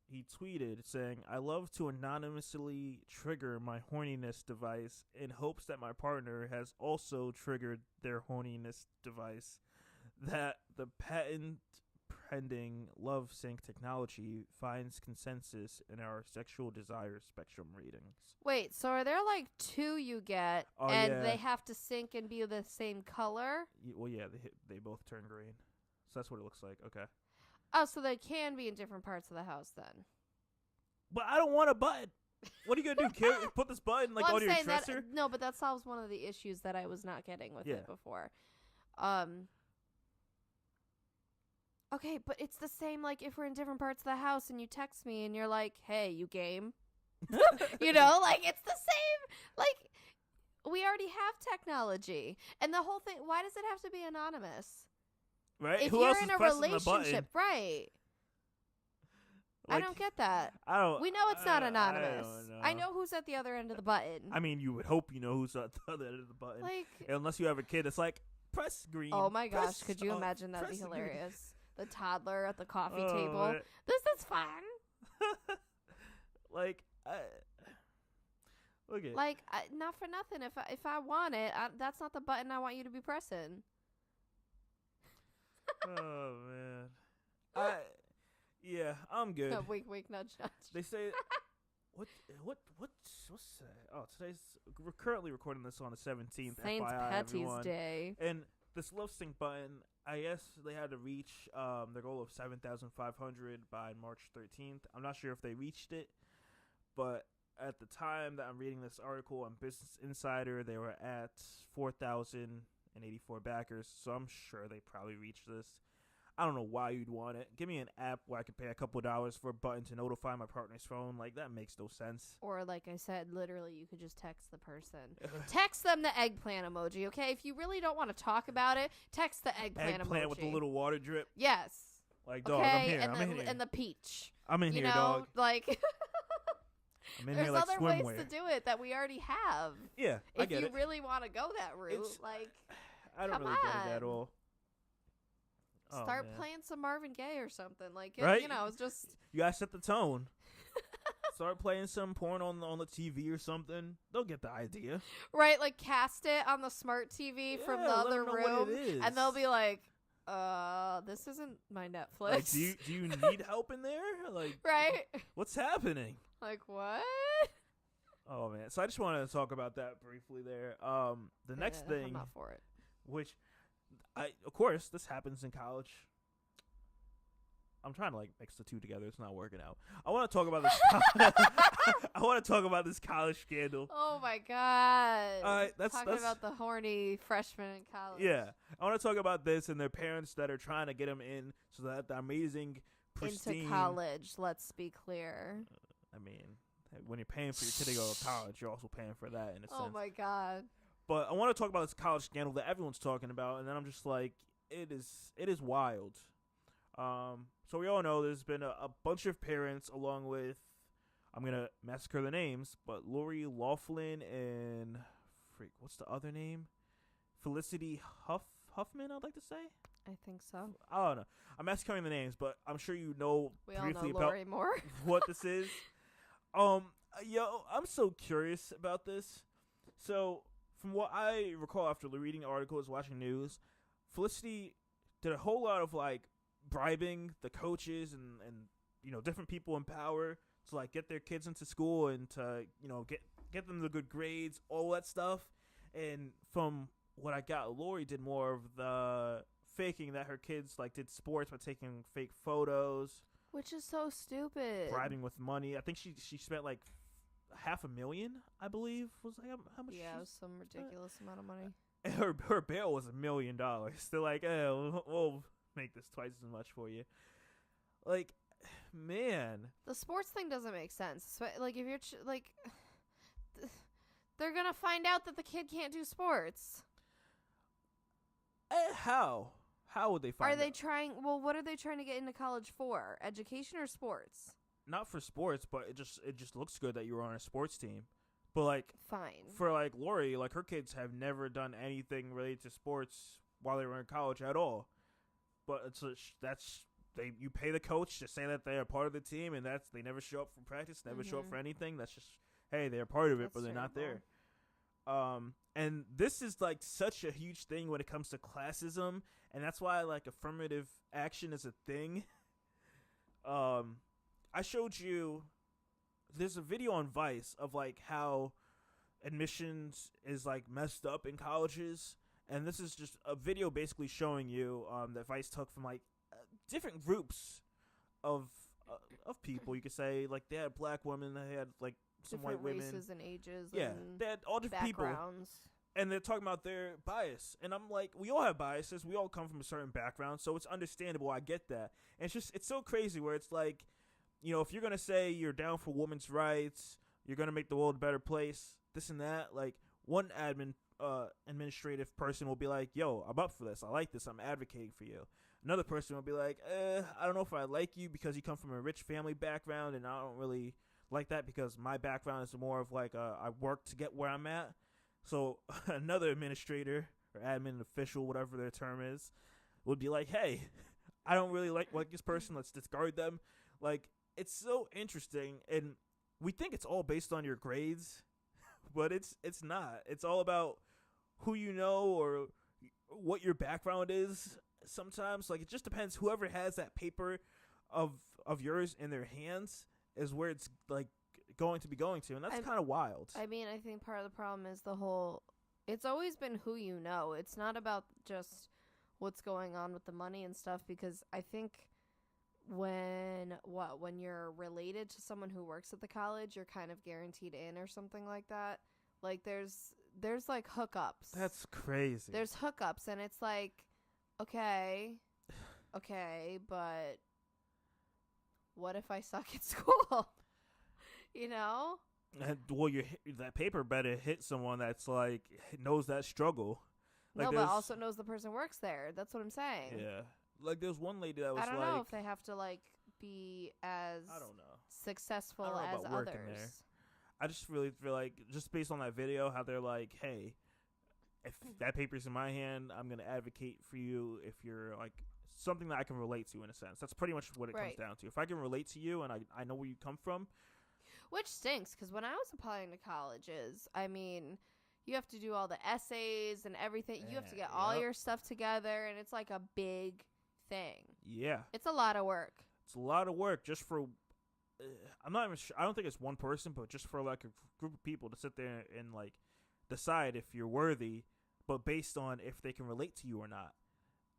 He tweeted saying, "I love to anonymously trigger my horniness device in hopes that my partner has also triggered their horniness device. That the patent pending LoveSync technology finds consensus in our sexual desire spectrum readings." Wait, so are there like two you get, they have to sync and be the same color? Well, yeah, they both turn green. So that's what it looks like. Okay. Oh, so they can be in different parts of the house then. But I don't want a button. What are you going to do? Put this button on your dresser? No, but that solves one of the issues that I was not getting with it before. Okay, but it's the same like if we're in different parts of the house and you text me and you're like, hey, you game? Like it's the same. Like we already have technology. And the whole thing, why does it have to be anonymous? Right? If Who you're else in is a pressing relationship, right? Like, I don't get that. We know it's not anonymous. I know who's at the other end of the button. I mean, you would hope you know who's at the other end of the button. Like, unless you have a kid, it's like, press green. Oh my gosh, could you imagine? That'd be hilarious. The toddler at the coffee table. Right. This is fun. Like, look at like, not for nothing. If I want it, that's not the button I want you to be pressing. Oh man, yeah, I'm good. No, wink, wink, nudge, nudge. They say, what's that? Oh, we're currently recording this on the 17th. Saint FYI, Patty's everyone. Day. And this LoveSync button, I guess they had to reach their goal of 7,500 by March 13th. I'm not sure if they reached it, but at the time that I'm reading this article on Business Insider, they were at 4,084 backers, so I'm sure they probably reached this. I don't know why you'd want it. Give me an app where I could pay a couple dollars for a button to notify my partner's phone. Like, that makes no sense. Or, like I said, literally, you could just text the person. Text them the eggplant emoji, okay? If you really don't want to talk about it, text the eggplant emoji. Eggplant with the little water drip. Yes. Like, dog, okay? I'm here. I'm in here. And the peach. I'm in you here, know? dog. Like, I'm in there's here like other swimwear. ways to do it that we already have. Yeah, I get it. If you really want to go that route, I don't come really get it on. at all. Start playing some Marvin Gaye or something. Like, right? You know, it's just... You gotta set the tone. Start playing some porn on the TV or something. They'll get the idea. Right, like cast it on the smart TV from the other room. And they'll be like, this isn't my Netflix. Like, do you need help in there? Like, right? What's happening? Like, what? Oh, man. So I just wanted to talk about that briefly there. The next thing... I'm not for it. Which... of course, this happens in college. I'm trying to mix the two together. It's not working out. I want to talk about this. I want to talk about this college scandal. Oh my god! All right, that's about the horny freshmen in college. Yeah, I want to talk about this and their parents that are trying to get them in so that the amazing, pristine into college. Let's be clear. I mean, when you're paying for your kid to go to college, you're also paying for that in a sense. Oh my god! But I want to talk about this college scandal that everyone's talking about, and then I'm just like, it is wild. So we all know there's been a bunch of parents, along with, I'm gonna massacre the names, but Loughlin and what's the other name? Felicity Huffman, I'd like to say. I think so. I don't know. I'm massacring the names, but I'm sure you know briefly about more. what this is. I'm so curious about this. So, from what I recall after reading articles, watching news, Felicity did a whole lot of bribing the coaches and different people in power to get their kids into school and to get them the good grades, all that stuff. And from what I got, Lori did more of the faking that her kids did sports by taking fake photos, which is so stupid. Bribing with money. I think she spent $500,000, I believe, was how much. Yeah, it was some ridiculous amount of money. And her bail was $1 million. They're like, we'll make this twice as much for you. Man, the sports thing doesn't make sense. So, if you're they're gonna find out that the kid can't do sports. How would they find out? Are they trying? Well, what are they trying to get into college for? Education or sports? Not for sports, but it just looks good that you were on a sports team. But fine. For Lori, her kids have never done anything related to sports while they were in college at all. But you pay the coach to say that they are part of the team, and they never show up for practice, never show up for anything. That's just, hey, they're part of it, but they're not there. And this is such a huge thing when it comes to classism, and that's why affirmative action is a thing. I showed you. There's a video on Vice of how admissions is messed up in colleges, and this is just a video basically showing you that Vice took from different groups of people. You could say they had black women, they had some different white women, races and ages, yeah, and they had all different backgrounds. People, and they're talking about their bias. And I'm we all have biases. We all come from a certain background, so it's understandable. I get that. And it's so crazy where it's if you're gonna say you're down for women's rights, you're gonna make the world a better place, this and that. One administrative person will be like, "Yo, I'm up for this. I like this. I'm advocating for you." Another person will be like, "I don't know if I like you because you come from a rich family background, and I don't really like that because my background is more of I work to get where I'm at." So another administrator or admin official, whatever their term is, would be like, "Hey, I don't really like this person. Let's discard them." It's so interesting, and we think it's all based on your grades, but it's not. It's all about who you know or what your background is. Sometimes, it just depends. Whoever has that paper of yours in their hands is where it's going to be going to, and that's kind of wild. I mean, I think part of the problem is it's always been who you know. It's not about just what's going on with the money and stuff, because I think when you're related to someone who works at the college, you're kind of guaranteed in or something like that. There's hookups. That's crazy. There's hookups, and it's okay, okay, but what if I suck at school? You know? And, well, that paper better hit someone that's like knows that struggle. Like, no, but also knows the person works there. That's what I'm saying. Yeah. Like, there's one lady that was I don't like, know if they have to like be as I don't know. successful I don't know as about working there. others. I just really feel like, just based on that video, how they're like, hey, if that paper's in my hand, I'm going to advocate for you if you're like something that I can relate to in a sense. That's pretty much what it comes down to. If I can relate to you and I know where you come from. Which stinks, because when I was applying to colleges, I mean, you have to do all the essays and everything. You have to get all your stuff together, and it's like a big thing. Yeah. It's a lot of work. It's a lot of work just for, I'm not even sure, I don't think it's one person, but just for like a group of people to sit there and like decide if you're worthy, but based on if they can relate to you or not.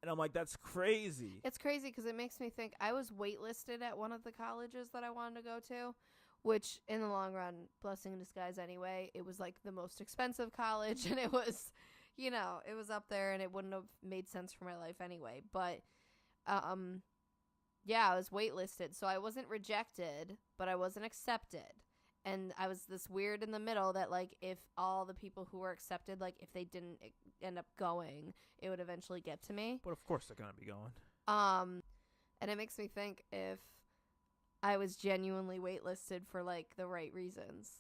And I'm like, that's crazy. It's crazy because it makes me think I was waitlisted at one of the colleges that I wanted to go to, which in the long run, blessing in disguise anyway, it was like the most expensive college, and it was, you know, it was up there, and it wouldn't have made sense for my life anyway. But, yeah, I was waitlisted, so I wasn't rejected, but I wasn't accepted. And I was this weird in the middle that, like, if all the people who were accepted, like, if they didn't end up going, it would eventually get to me. But of course they're going to be going. And it makes me think if I was genuinely waitlisted for, like, the right reasons.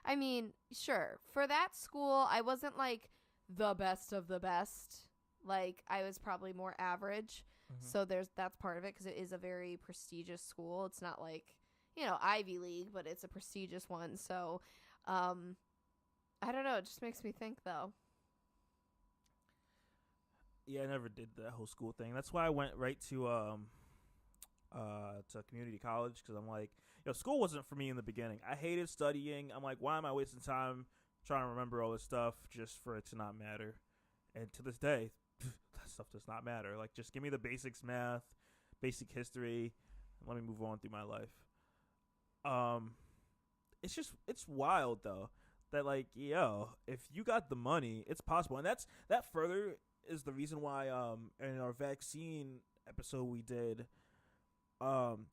I mean, sure, for that school, I wasn't, like, the best of the best. Like, I was probably more average. Mm-hmm. So that's part of it, because it is a very prestigious school. It's not like, you know, Ivy League, but it's a prestigious one. So, I don't know. It just makes me think, though. Yeah, I never did that whole school thing. That's why I went right to community college, because I'm like, you know, school wasn't for me in the beginning. I hated studying. I'm like, why am I wasting time trying to remember all this stuff just for it to not matter? And to this day, that stuff does not matter. Like, just give me the basics, math, basic history, and let me move on through my life. It's wild though that, like, yo, if you got the money, it's possible. And that further is the reason why in our vaccine episode we did,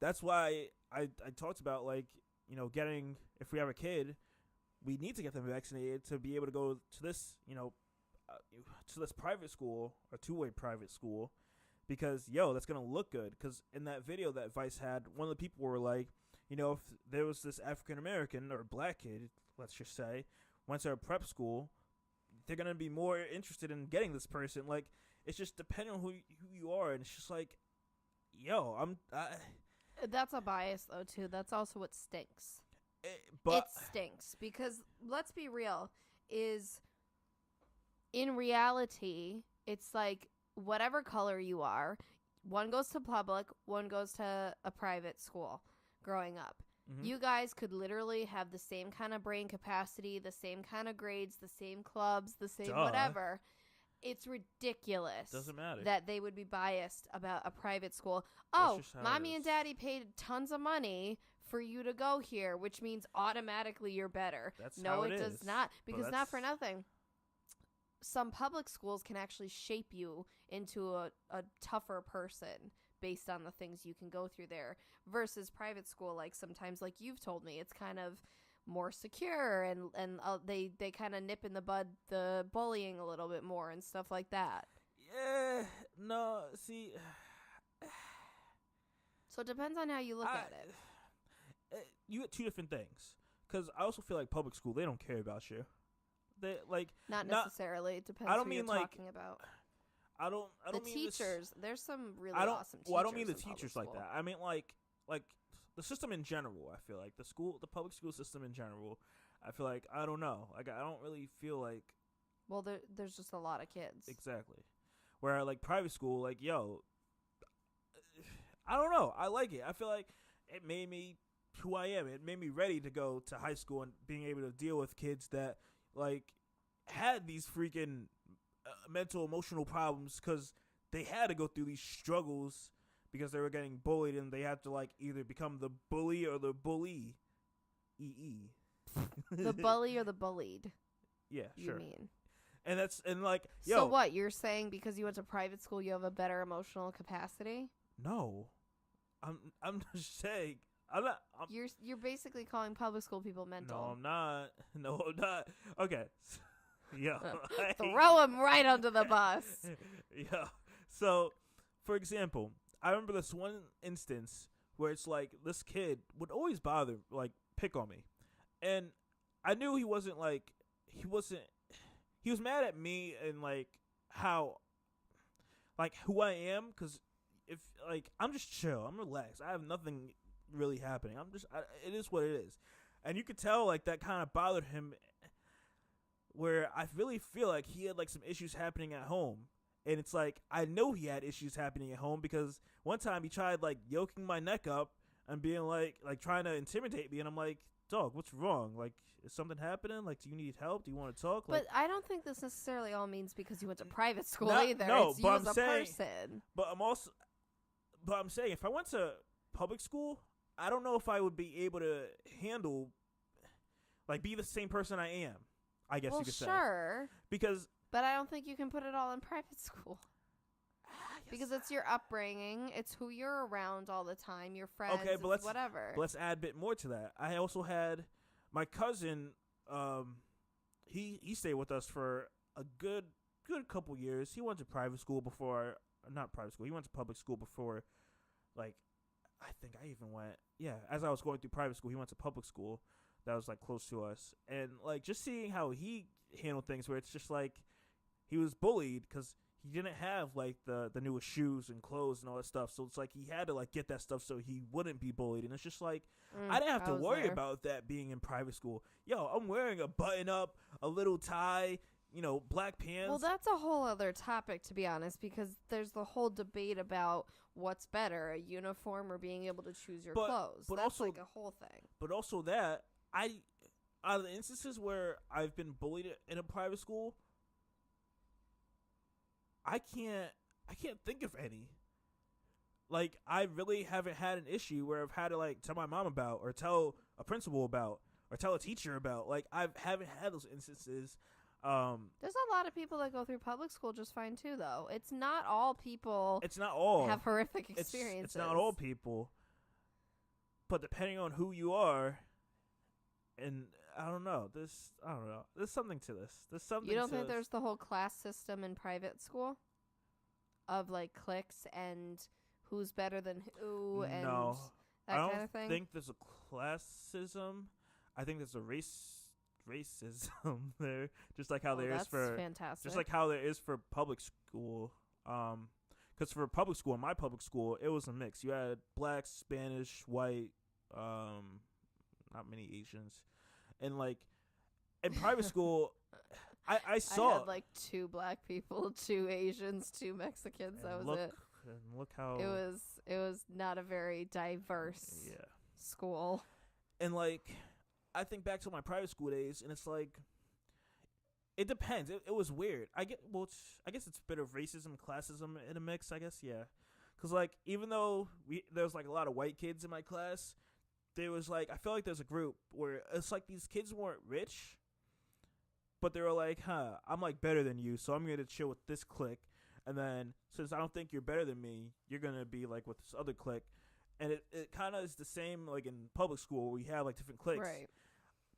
that's why I talked about, like, you know, getting, if we have a kid, we need to get them vaccinated to be able to go to this, you know, to this private school, or two-way private school, because, yo, that's gonna look good. Because in that video that Vice had, one of the people were like, you know, if there was this African American or black kid, let's just say, went to a prep school, they're gonna be more interested in getting this person. Like, it's just depending on who you are, and it's just like, yo, that's a bias though too. That's also what stinks. But it stinks because, let's be real, is in reality, it's like whatever color you are, one goes to public, one goes to a private school growing up. Mm-hmm. You guys could literally have the same kind of brain capacity, the same kind of grades, the same clubs, the same whatever. It's ridiculous. Doesn't matter that they would be biased about a private school. Oh, mommy and daddy paid tons of money for you to go here, which means automatically you're better. No, it does not. Because not for nothing, some public schools can actually shape you into a tougher person based on the things you can go through there, versus private school, like sometimes, like you've told me, it's kind of more secure, and they kind of nip in the bud the bullying a little bit more and stuff like that. Yeah, no, see. So it depends on how you look at it. You get two different things, because I also feel like public school, they don't care about you. They like not necessarily. It depends. I don't who mean you're like talking about. I don't the mean teachers. There's some really awesome teachers. Well, I don't mean the teachers like that. I mean like the system in general. I feel like the public school system in general. I feel like, I don't know. Like, I don't really feel like. Well, there's just a lot of kids. Exactly. Where like private school, like, yo, I don't know. I like it. I feel like it made me who I am. It made me ready to go to high school and being able to deal with kids that like had these freaking mental, emotional problems, because they had to go through these struggles because they were getting bullied, and they had to like either become the bully or the bully. The bully or the bullied. Yeah, sure. You mean? And like, yo. So what, you're saying because you went to private school you have a better emotional capacity? No, I'm just saying. I'm not. You're basically calling public school people mental. No, I'm not. No, I'm not. Okay. Yo, Throw him right under the bus. Yeah. So, for example, I remember this one instance where it's like this kid would always bother, like, pick on me, and I knew he was mad at me and like how, like, who I am, because if like I'm just chill, I'm relaxed, I have nothing really happening. It is what it is, and you could tell like that kind of bothered him. Where I really feel like he had like some issues happening at home, and it's like I know he had issues happening at home because one time he tried like yoking my neck up and being like trying to intimidate me, and I'm like, dog, what's wrong? Like, is something happening? Like, do you need help? Do you want to talk? But I don't think this necessarily all means because you went to private school either. No, it's but you I'm as a saying, person. But I'm saying if I went to public school, I don't know if I would be able to handle, like, be the same person I am. I guess you could say. Sure. But I don't think you can put it all in private school. Because it's your upbringing. It's who you're around all the time. Your friends. Okay, but whatever. Let's add a bit more to that. I also had my cousin. He stayed with us for a good couple years. He went to private school before. Not private school. He went to public school before. Like, I think I even went. Yeah, as I was going through private school, he went to public school. That was like close to us, and like just seeing how he handled things, where it's just like he was bullied because he didn't have like the newest shoes and clothes and all that stuff. So it's like he had to like get that stuff so he wouldn't be bullied, and it's just like I didn't have to worry about that being in private school. Yo, I'm wearing a button up, a little tie, black pants. Well, that's a whole other topic, to be honest, because there's the whole debate about what's better, a uniform or being able to choose your clothes. But that's also like a whole thing. But also that. Out of the instances where I've been bullied in a private school, I can't think of any. Like, I really haven't had an issue where I've had to like tell my mom about, or tell a principal about, or tell a teacher about. Like, I haven't had those instances. There's a lot of people that go through public school just fine too, though. It's not all people. It's not all have horrific experiences. It's not all people. But depending on who you are. And I don't know. There's something to this. There's something. You don't think there's the whole class system in private school, of like cliques and who's better than who and that kind of thing? I don't think there's a classism. I think there's a racism there, just like how there is for fantastic. Just like how there is for public school. Because for public school, in my public school, it was a mix. You had black, Spanish, white. Not many Asians, and like in private school, I saw I had like 2 black people, 2 Asians, 2 Mexicans. That was it. And look how it was not a very diverse school. And like I think back to my private school days, and it's like it depends. It was weird. I guess it's a bit of racism, classism in a mix. I guess because like even though there was like a lot of white kids in my class. There was like, I feel like there's a group where it's like these kids weren't rich, but they were like, I'm like better than you, so I'm going to chill with this clique. And then since I don't think you're better than me, you're going to be like with this other clique. And it kind of is the same like in public school where you have like different cliques. Right.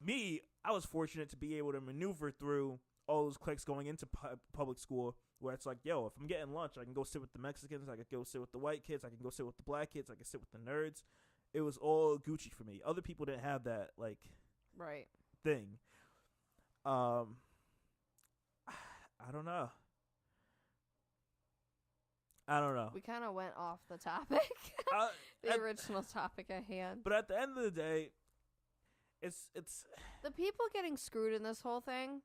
Me, I was fortunate to be able to maneuver through all those cliques going into public school where it's like, yo, if I'm getting lunch, I can go sit with the Mexicans, I can go sit with the white kids, I can go sit with the black kids, I can sit with the nerds. It was all Gucci for me. Other people didn't have that like thing. I don't know. We kind of went off the topic. The original topic at hand. But at the end of the day, it's the people getting screwed in this whole thing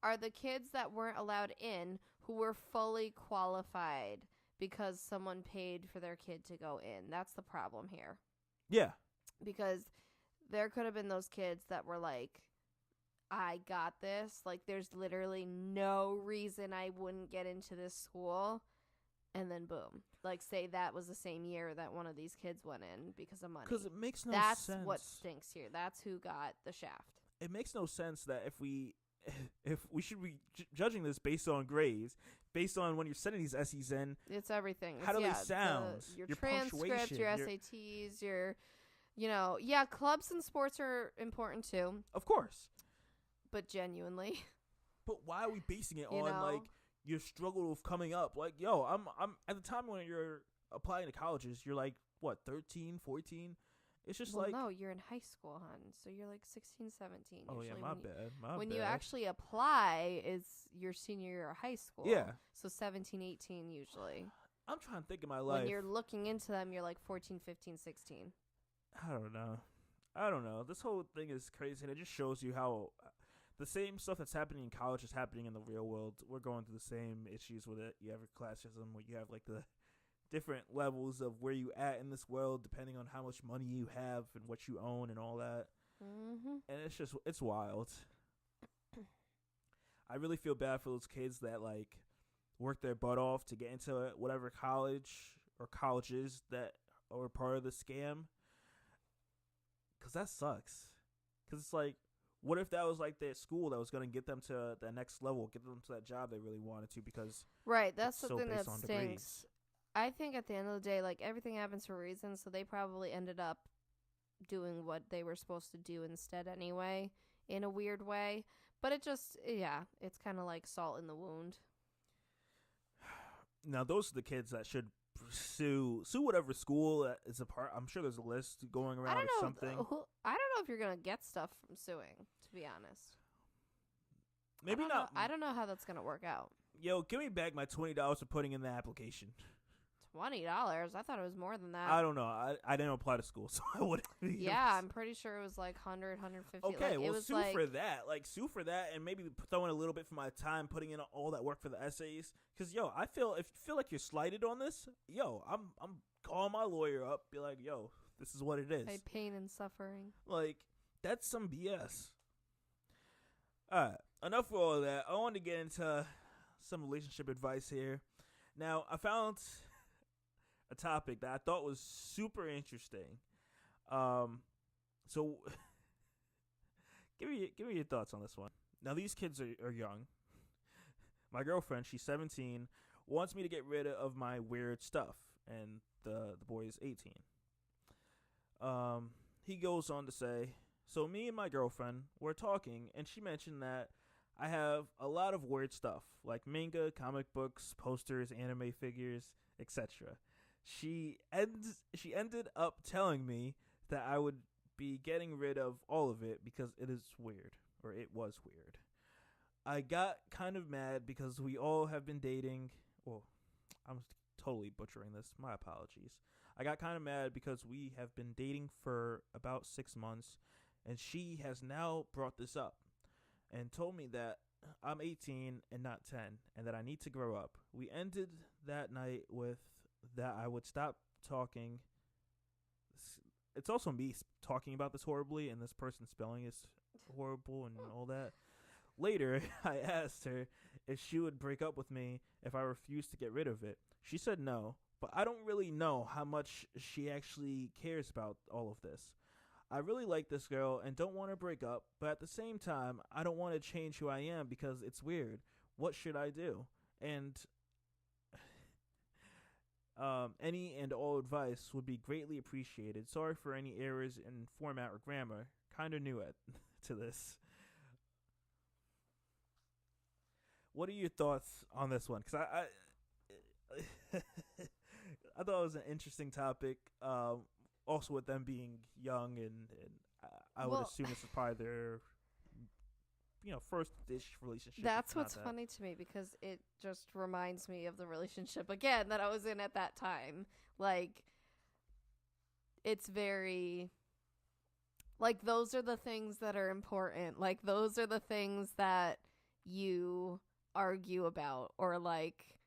are the kids that weren't allowed in who were fully qualified because someone paid for their kid to go in. That's the problem here. Yeah. Because there could have been those kids that were like, I got this. Like, there's literally no reason I wouldn't get into this school. And then boom. Like, say that was the same year that one of these kids went in because of money. Because it makes no sense. That's what stinks here. That's who got the shaft. It makes no sense that if we should be judging this based on grades, based on when you're sending these essays in. It's everything. How do they sound? Your transcript, transcript, your SATs, your, clubs and sports are important too. Of course. But genuinely. But why are we basing it on like your struggle of coming up? Like, yo, I'm at the time when you're applying to colleges, you're like, what, 13, 14? It's just no, you're in high school, hon. So you're like 16, 17. Oh, yeah, my bad. When you actually apply is your senior year of high school. Yeah. So 17, 18 usually. I'm trying to think of my life. When you're looking into them, you're like 14, 15, 16. I don't know. This whole thing is crazy, and it just shows you how the same stuff that's happening in college is happening in the real world. We're going through the same issues with it. You have classism, where you have like the different levels of where you at in this world, depending on how much money you have and what you own and all that. Mm-hmm. And it's wild. I really feel bad for those kids that like work their butt off to get into whatever college or colleges that are part of the scam. Cause that sucks. Cause it's like, what if that was like their school that was going to get them to the next level, get them to that job they really wanted to? Because right, that's something that stinks. Degrees. I think at the end of the day, like, everything happens for a reason, so they probably ended up doing what they were supposed to do instead anyway, in a weird way. But it just, it's kind of like salt in the wound. Now, those are the kids that should sue whatever school that is a part. I'm sure there's a list going around or something. I don't know if you're going to get stuff from suing, to be honest. Maybe not. I don't know how that's going to work out. Yo, give me back my $20 for putting in the application. $20? I thought it was more than that. I don't know. I didn't apply to school, so I wouldn't. I'm pretty sure it was like 100, 150. Okay, like, well, sue for that. Like, sue for that, and maybe throw in a little bit for my time putting in all that work for the essays. Because, yo, if you feel like you're slighted on this, yo, I'm calling my lawyer up, be like, yo, this is what it is. By pain and suffering. Like, that's some BS. All right, enough of all of that. I want to get into some relationship advice here. Now, I found a topic that I thought was super interesting. So give me your thoughts on this one. Now, these kids are young. My girlfriend, she's 17, wants me to get rid of my weird stuff, and the boy is 18. He goes on to say, so me and my girlfriend were talking, and she mentioned that I have a lot of weird stuff, like manga, comic books, posters, anime figures, etc. She ended up telling me that I would be getting rid of all of it because it is weird, or it was weird. I got kind of mad because we all have been dating. Well, I'm totally butchering this. My apologies. I got kind of mad because we have been dating for about 6 months, and she has now brought this up and told me that I'm 18 and not 10, and that I need to grow up. We ended that night with that I would stop talking. It's also me talking about this horribly, and this person spelling is horrible and all that. Later, I asked her if she would break up with me if I refused to get rid of it. She said no, but I don't really know how much she actually cares about all of this. I really like this girl and don't want to break up, but at the same time, I don't want to change who I am because it's weird. What should I do? And any and all advice would be greatly appreciated. Sorry for any errors in format or grammar. Kinda new to this. What are your thoughts on this one? Because I thought it was an interesting topic. Also with them being young, and I would assume this is probably their first-ish relationship. That's what's funny to me, because it just reminds me of the relationship again that I was in at that time. Like, it's very, like, those are the things that are important. Like, those are the things that you argue about, or like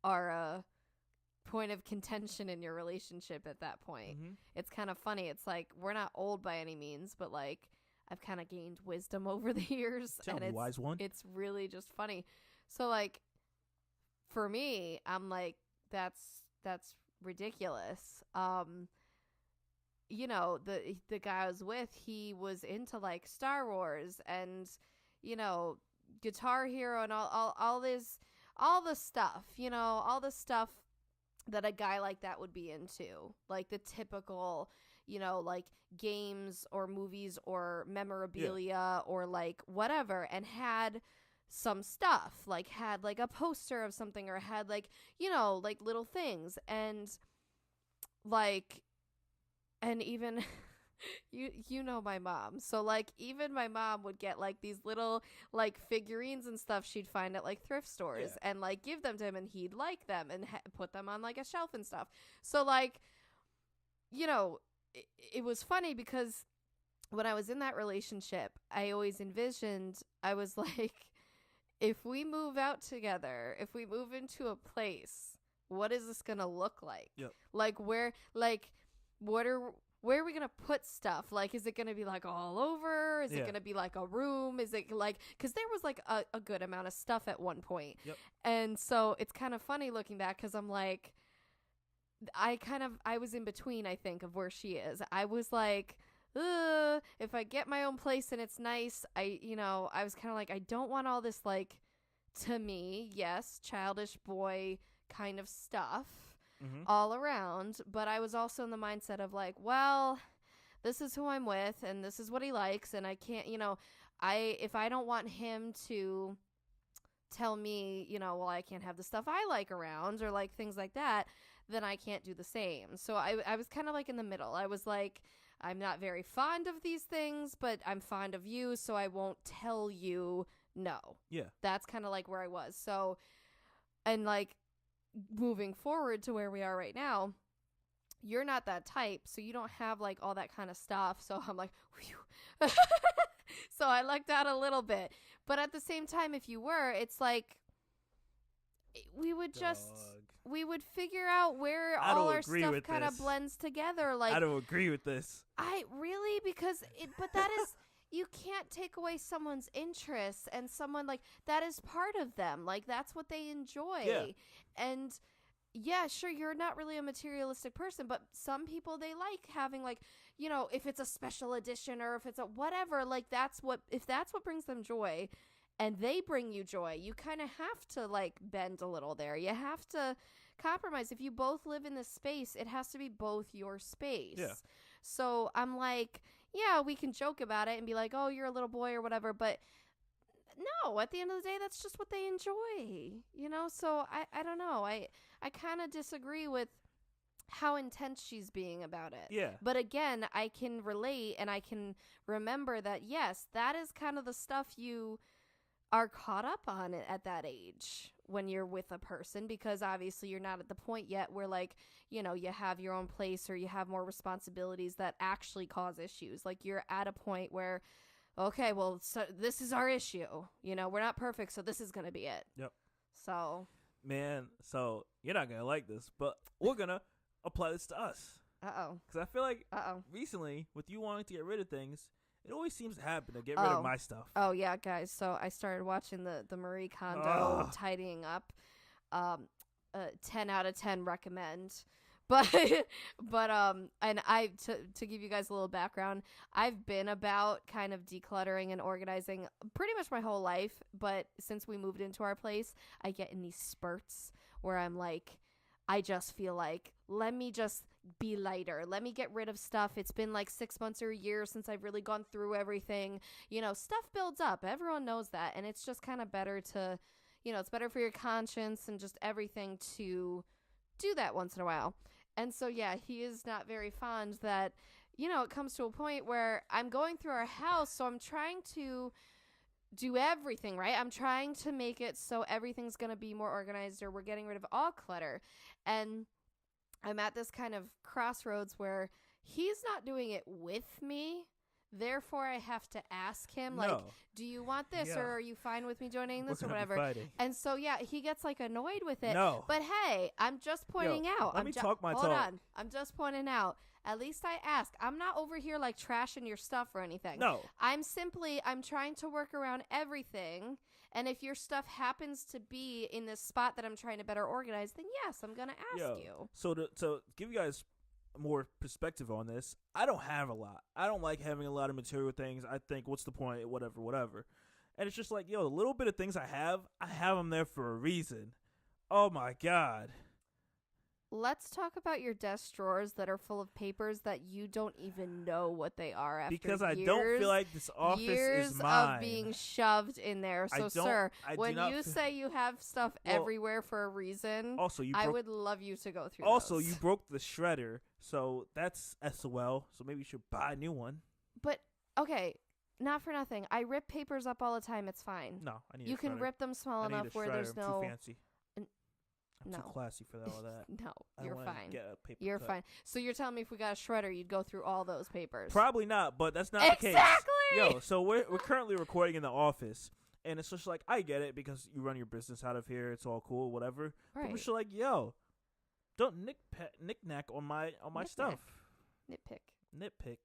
are a point of contention in your relationship at that point. Mm-hmm. It's kind of funny. It's like, we're not old by any means, but like, I've kind of gained wisdom over the years. Tell me, wise one. It's really just funny. So like, for me, I'm like, that's ridiculous. The guy I was with, he was into like Star Wars and, Guitar Hero and all this, all the stuff, all the stuff that a guy like that would be into, like the typical, like games or movies or memorabilia or like whatever, and had some stuff, like had like a poster of something, or had like, like little things, and like, and even my mom, so like even my mom would get like these little like figurines and stuff she'd find at like thrift stores, and like give them to him, and he'd like them and put them on like a shelf and stuff. So like, it was funny because when I was in that relationship, I always envisioned, I was like, if we move out together, if we move into a place, what is this gonna look like? Yep. Like where are we gonna put stuff? Like, is it gonna be like all over? Is it gonna be like a room? Is it like, because there was like a good amount of stuff at one point. Yep. And so it's kind of funny looking back, because I'm like, I was in between, I think, of where she is. I was like, if I get my own place and it's nice, I was kind of like, I don't want all this, like, to me, yes, childish boy kind of stuff all around, but I was also in the mindset of like, well, this is who I'm with and this is what he likes, and I can't, if I don't want him to tell me, well, I can't have the stuff I like around, or like things like that, then I can't do the same. So I was kind of like in the middle. I was like, I'm not very fond of these things, but I'm fond of you, so I won't tell you no. Yeah. That's kind of like where I was. So, and like, moving forward to where we are right now, you're not that type, so you don't have like all that kind of stuff. So I'm like, whew. So I lucked out a little bit. But at the same time, if you were, it's like, we would figure out where all our stuff kind of blends together. Like, I don't agree with this. Because that is, you can't take away someone's interests, and someone like that is part of them. Like, that's what they enjoy. Yeah. And yeah, sure, you're not really a materialistic person, but some people, they like having like, if it's a special edition or if it's a whatever, like if that's what brings them joy and they bring you joy, you kind of have to like bend a little there. You have to compromise. If you both live in this space, it has to be both your space. Yeah. So I'm like, yeah, we can joke about it and be like, oh, you're a little boy or whatever, but no, at the end of the day, that's just what they enjoy, So I don't know. I kind of disagree with how intense she's being about it. Yeah. But again, I can relate, and I can remember that, yes, that is kind of the stuff you are caught up on at that age when you're with a person, because obviously you're not at the point yet where like, you have your own place or you have more responsibilities that actually cause issues. Like, you're at a point where, okay, well, so this is our issue. We're not perfect, so this is going to be it. Yep. So. Man, so you're not going to like this, but we're going to apply this to us. Uh-oh. Because I feel like recently, with you wanting to get rid of things, it always seems to happen to get rid of my stuff. Oh, yeah, guys. So I started watching the Marie Kondo tidying up. 10 out of 10 recommend. But and to give you guys a little background, I've been about kind of decluttering and organizing pretty much my whole life. But since we moved into our place, I get in these spurts where I'm like, I just feel like, let me just be lighter. Let me get rid of stuff. It's been like 6 months or a year since I've really gone through everything. Stuff builds up. Everyone knows that. And it's just kind of better to, it's better for your conscience and just everything to do that once in a while. And so, yeah, he is not very fond that, it comes to a point where I'm going through our house, so I'm trying to do everything, right? I'm trying to make it so everything's going to be more organized, or we're getting rid of all clutter. And I'm at this kind of crossroads where he's not doing it with me. Therefore, I have to ask him, like, do you want this, or are you fine with me joining this, or whatever? And so, yeah, he gets, like, annoyed with it. No. But, hey, I'm just pointing out. Let me talk my talk. Hold on. I'm just pointing out. At least I ask. I'm not over here, like, trashing your stuff or anything. No. I'm trying to work around everything. And if your stuff happens to be in this spot that I'm trying to better organize, then, yes, I'm going to ask you. So to give you guys more perspective on this, I don't have a lot. I don't like having a lot of material things. I think, what's the point? Whatever. And it's just like, yo, the little bit of things I have them there for a reason. Oh my God. Let's talk about your desk drawers that are full of papers that you don't even know what they are after Because I don't feel like this office years is mine. of being shoved in there. So, sir, when you say you have stuff everywhere for a reason, also, I would love you to go through Also, those. you broke the shredder, so that's SOL. So maybe you should buy a new one. But, okay, not for nothing. I rip papers up all the time. It's fine. No, I need You a can shredder. rip them small enough where there's I'm no... too fancy. I'm No. too classy for all that. No, I you're don't wanna fine. Get a paper You're cut. fine. So you're telling me if we got a shredder, you'd go through all those papers? Probably not, but that's not the case. Exactly! Yo, so we're currently recording in the office, and it's just like, I get it because you run your business out of here. It's all cool, whatever. Right. But we're just like, yo, don't knick-knack on my Knick-knack. stuff. Nitpick.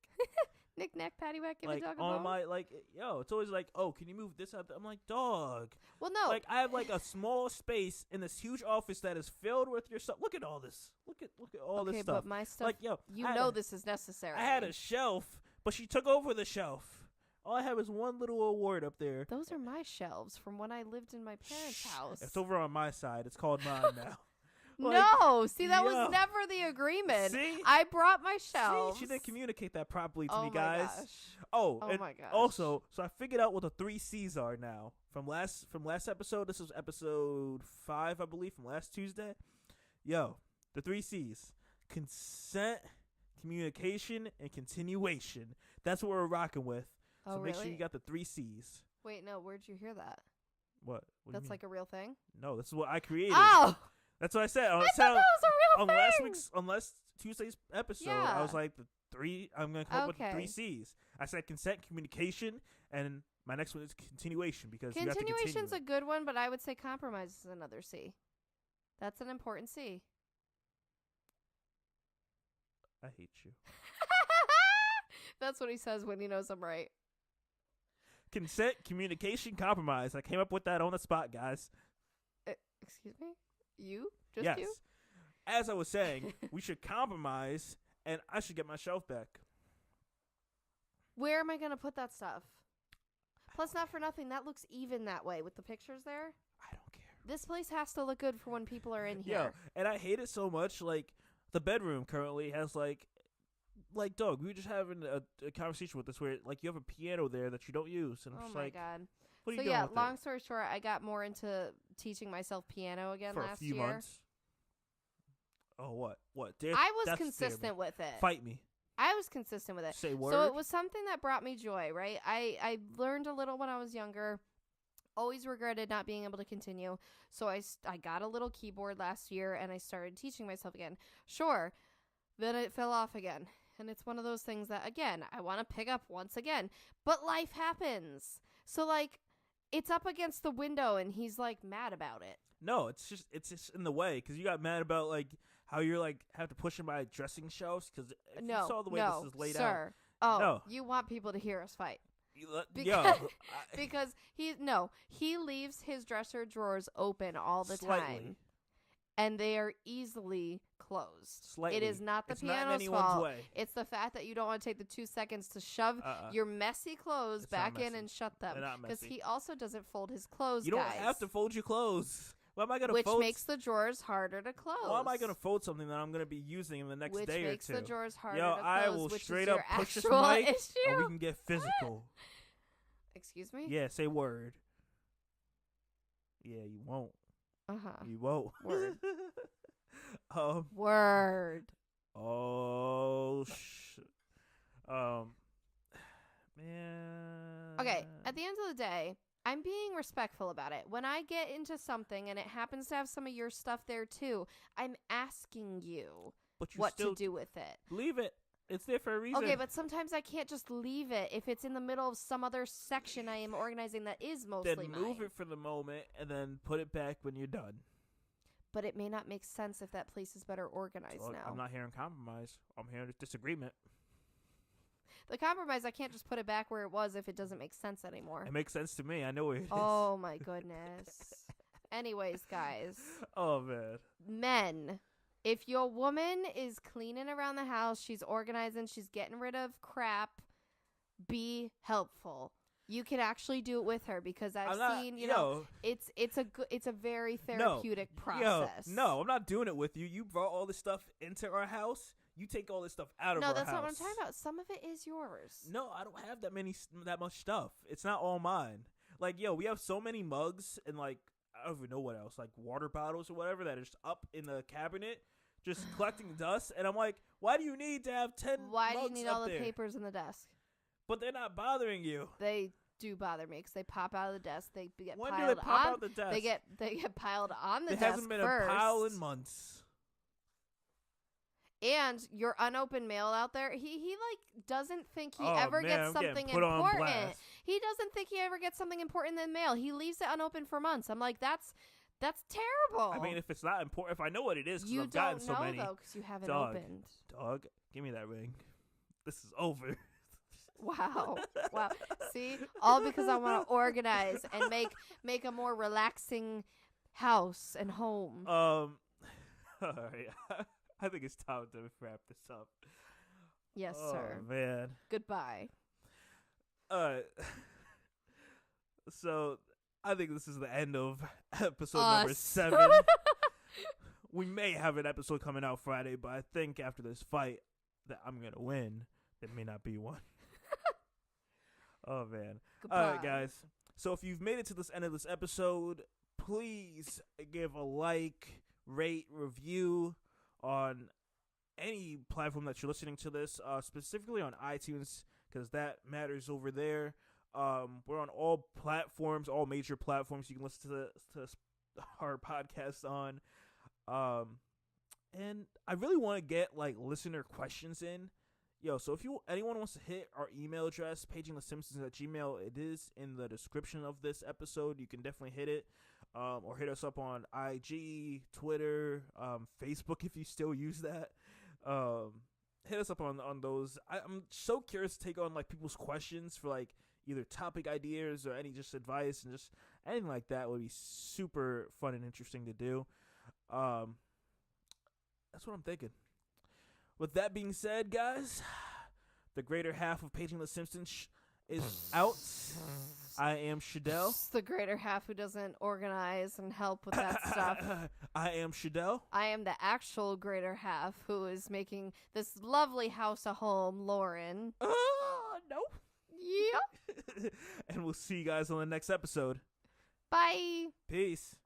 Knick-knack, paddywhack, give Like a dog a on bone? my yo, it's always like, oh, can you move this out? I'm like, dog. Well, no. Like I have like a small space in this huge office that is filled with your stuff. Look at all this. Look at all this Okay, stuff. but my stuff, Like yo, you know this is necessary. I had a shelf, but she took over the shelf. All I have is one little award up there. Those are my shelves from when I lived in my parents' house. It's over on my side. It's called mine now. No, see, that yo. was never the agreement. See? I brought my shelves. See, she didn't communicate that properly to Oh me, my guys. gosh. Oh, Oh and my gosh. also, so I figured out what the 3 C's are now. From last episode, this was episode 5, I believe, from last Tuesday. Yo, the 3 C's. Consent, communication, and continuation. That's what we're rocking with. Oh, So make sure really? you got the 3 C's. Wait, no, where'd you hear that? What do you That's mean? like a real thing? No, this is what I created. Oh! That's what I said. I thought that was a real thing! On last Tuesday's episode, Yeah. I was like, I'm going to come up with the 3 Okay. C's. I said consent, communication, and my next one is continuation because you have to continue. Continuation's a good one, but I would say compromise is another C. That's an important C. I hate you. That's what he says when he knows I'm right. Consent, communication, compromise. I came up with that on the spot, guys. Excuse me? You? Just yes. you? As I was saying, we should compromise, and I should get my shelf back. Where am I going to put that stuff? Plus, not for nothing, that looks even that way with the pictures there. I don't care. This place has to look good for when people are in Yo, here. and I hate it so much. Like, the bedroom currently has, like, dog, we were just having a conversation with this where, like, you have a piano there that you don't use. And I'm Oh just my like, God. what are So you doing yeah, with long it? story short, I got more into teaching myself piano again For last a few year. months? Oh, what? I was consistent with it. Fight me. I was consistent with it. Say word. So it was something that brought me joy, right? I learned a little when I was younger. Always regretted not being able to continue. So I got a little keyboard last year and I started teaching myself again. Sure. Then it fell off again. And it's one of those things that, again, I want to pick up once again. But life happens. So, like, it's up against the window and he's, like, mad about it. No, it's just in the way because you got mad about like how you're like have to push in my dressing shelves because you saw the way this is laid sir. out. Oh, No. you want people to hear us fight. Because, Because he leaves his dresser drawers open all the slightly. time. And they are easily closed. Slightly. It is not the It's not in piano's anyone's fault. way. It's the fact that you don't want to take the 2 seconds to shove your messy clothes It's not back in messy. and shut them. They're not Because messy. he also doesn't fold his clothes, You don't guys, have to fold your clothes. Why am I gonna which fold? makes the drawers harder to close. Why am I gonna fold something that I'm gonna be using in the next which day or makes two? the drawers harder Yo, to close, I will which straight is up your push this actual mic issue. and we can get physical. Excuse me? Yeah, say word. Yeah, you won't. Uh-huh. You won't. Word. Word. Word. Oh, man. Okay, at the end of the day, I'm being respectful about it. When I get into something and it happens to have some of your stuff there too, I'm asking you But you what still to do with it. leave it. It's there for a reason. Okay, but sometimes I can't just leave it if it's in the middle of some other section I am organizing that is mostly then move mine. it for the moment and then put it back when you're done. But it may not make sense if that place is better organized So, now. I'm not hearing compromise. I'm hearing disagreement. The compromise, I can't just put it back where it was if it doesn't make sense anymore. It makes sense to me. I know it is. Oh my goodness. Anyways, guys. Oh, man. Men, if your woman is cleaning around the house, she's organizing, she's getting rid of crap, be helpful. You can actually do it with her because I've seen, it's a very therapeutic process. No, I'm not doing it with you. You brought all this stuff into our house. You take all this stuff out of our house. No, that's not what I'm talking about. Some of it is yours. No, I don't have that much stuff. It's not all mine. Like, we have so many mugs and, like, I don't even know what else, like water bottles or whatever that is up in the cabinet just collecting dust. And I'm like, why do you need to have 10 Why mugs do you need up all the there? papers in the desk? But they're not bothering you. They do bother me because they pop out of the desk. They get When piled do they pop on. out the desk? They get piled on the desk. There hasn't been first. a pile in months. And your unopened mail out there, he like doesn't think he ever gets something put on important. blast. He doesn't think he ever gets something important in the mail. He leaves it unopened for months. I'm like, that's terrible. I mean, if it's not important, if I know what it is, because you I've gotten don't so know many. though, because you haven't Dog. opened. Dog, give me that ring. This is over. Wow. See, all because I want to organize and make a more relaxing house and home. All right. I think it's time to wrap this up. Yes, sir. Oh, man. Goodbye. So I think this is the end of episode number 7. We may have an episode coming out Friday, but I think after this fight that I'm going to win, there may not be one. Oh, man. Goodbye. All right, guys. So if you've made it to this end of this episode, please give a like, rate, review on any platform that you're listening to this, specifically on iTunes, because that matters over there. We're on all platforms, all major platforms you can listen to our podcast on. And I really want to get like listener questions in. So if anyone wants to hit our email address, PagingTheSimpsons@gmail.com, it is in the description of this episode. You can definitely hit it. Or hit us up on IG, Twitter, Facebook if you still use that. Hit us up on those. I'm so curious to take on like people's questions for like either topic ideas or any just advice, and just anything like that would be super fun and interesting to do. That's what I'm thinking. With that being said, guys, the greater half of Paging the Simpsons is out. I am Shadell. It's the greater half who doesn't organize and help with that stuff. I am Shadell. I am the actual greater half who is making this lovely house a home, Lauren. No. Yep. And we'll see you guys on the next episode. Bye. Peace.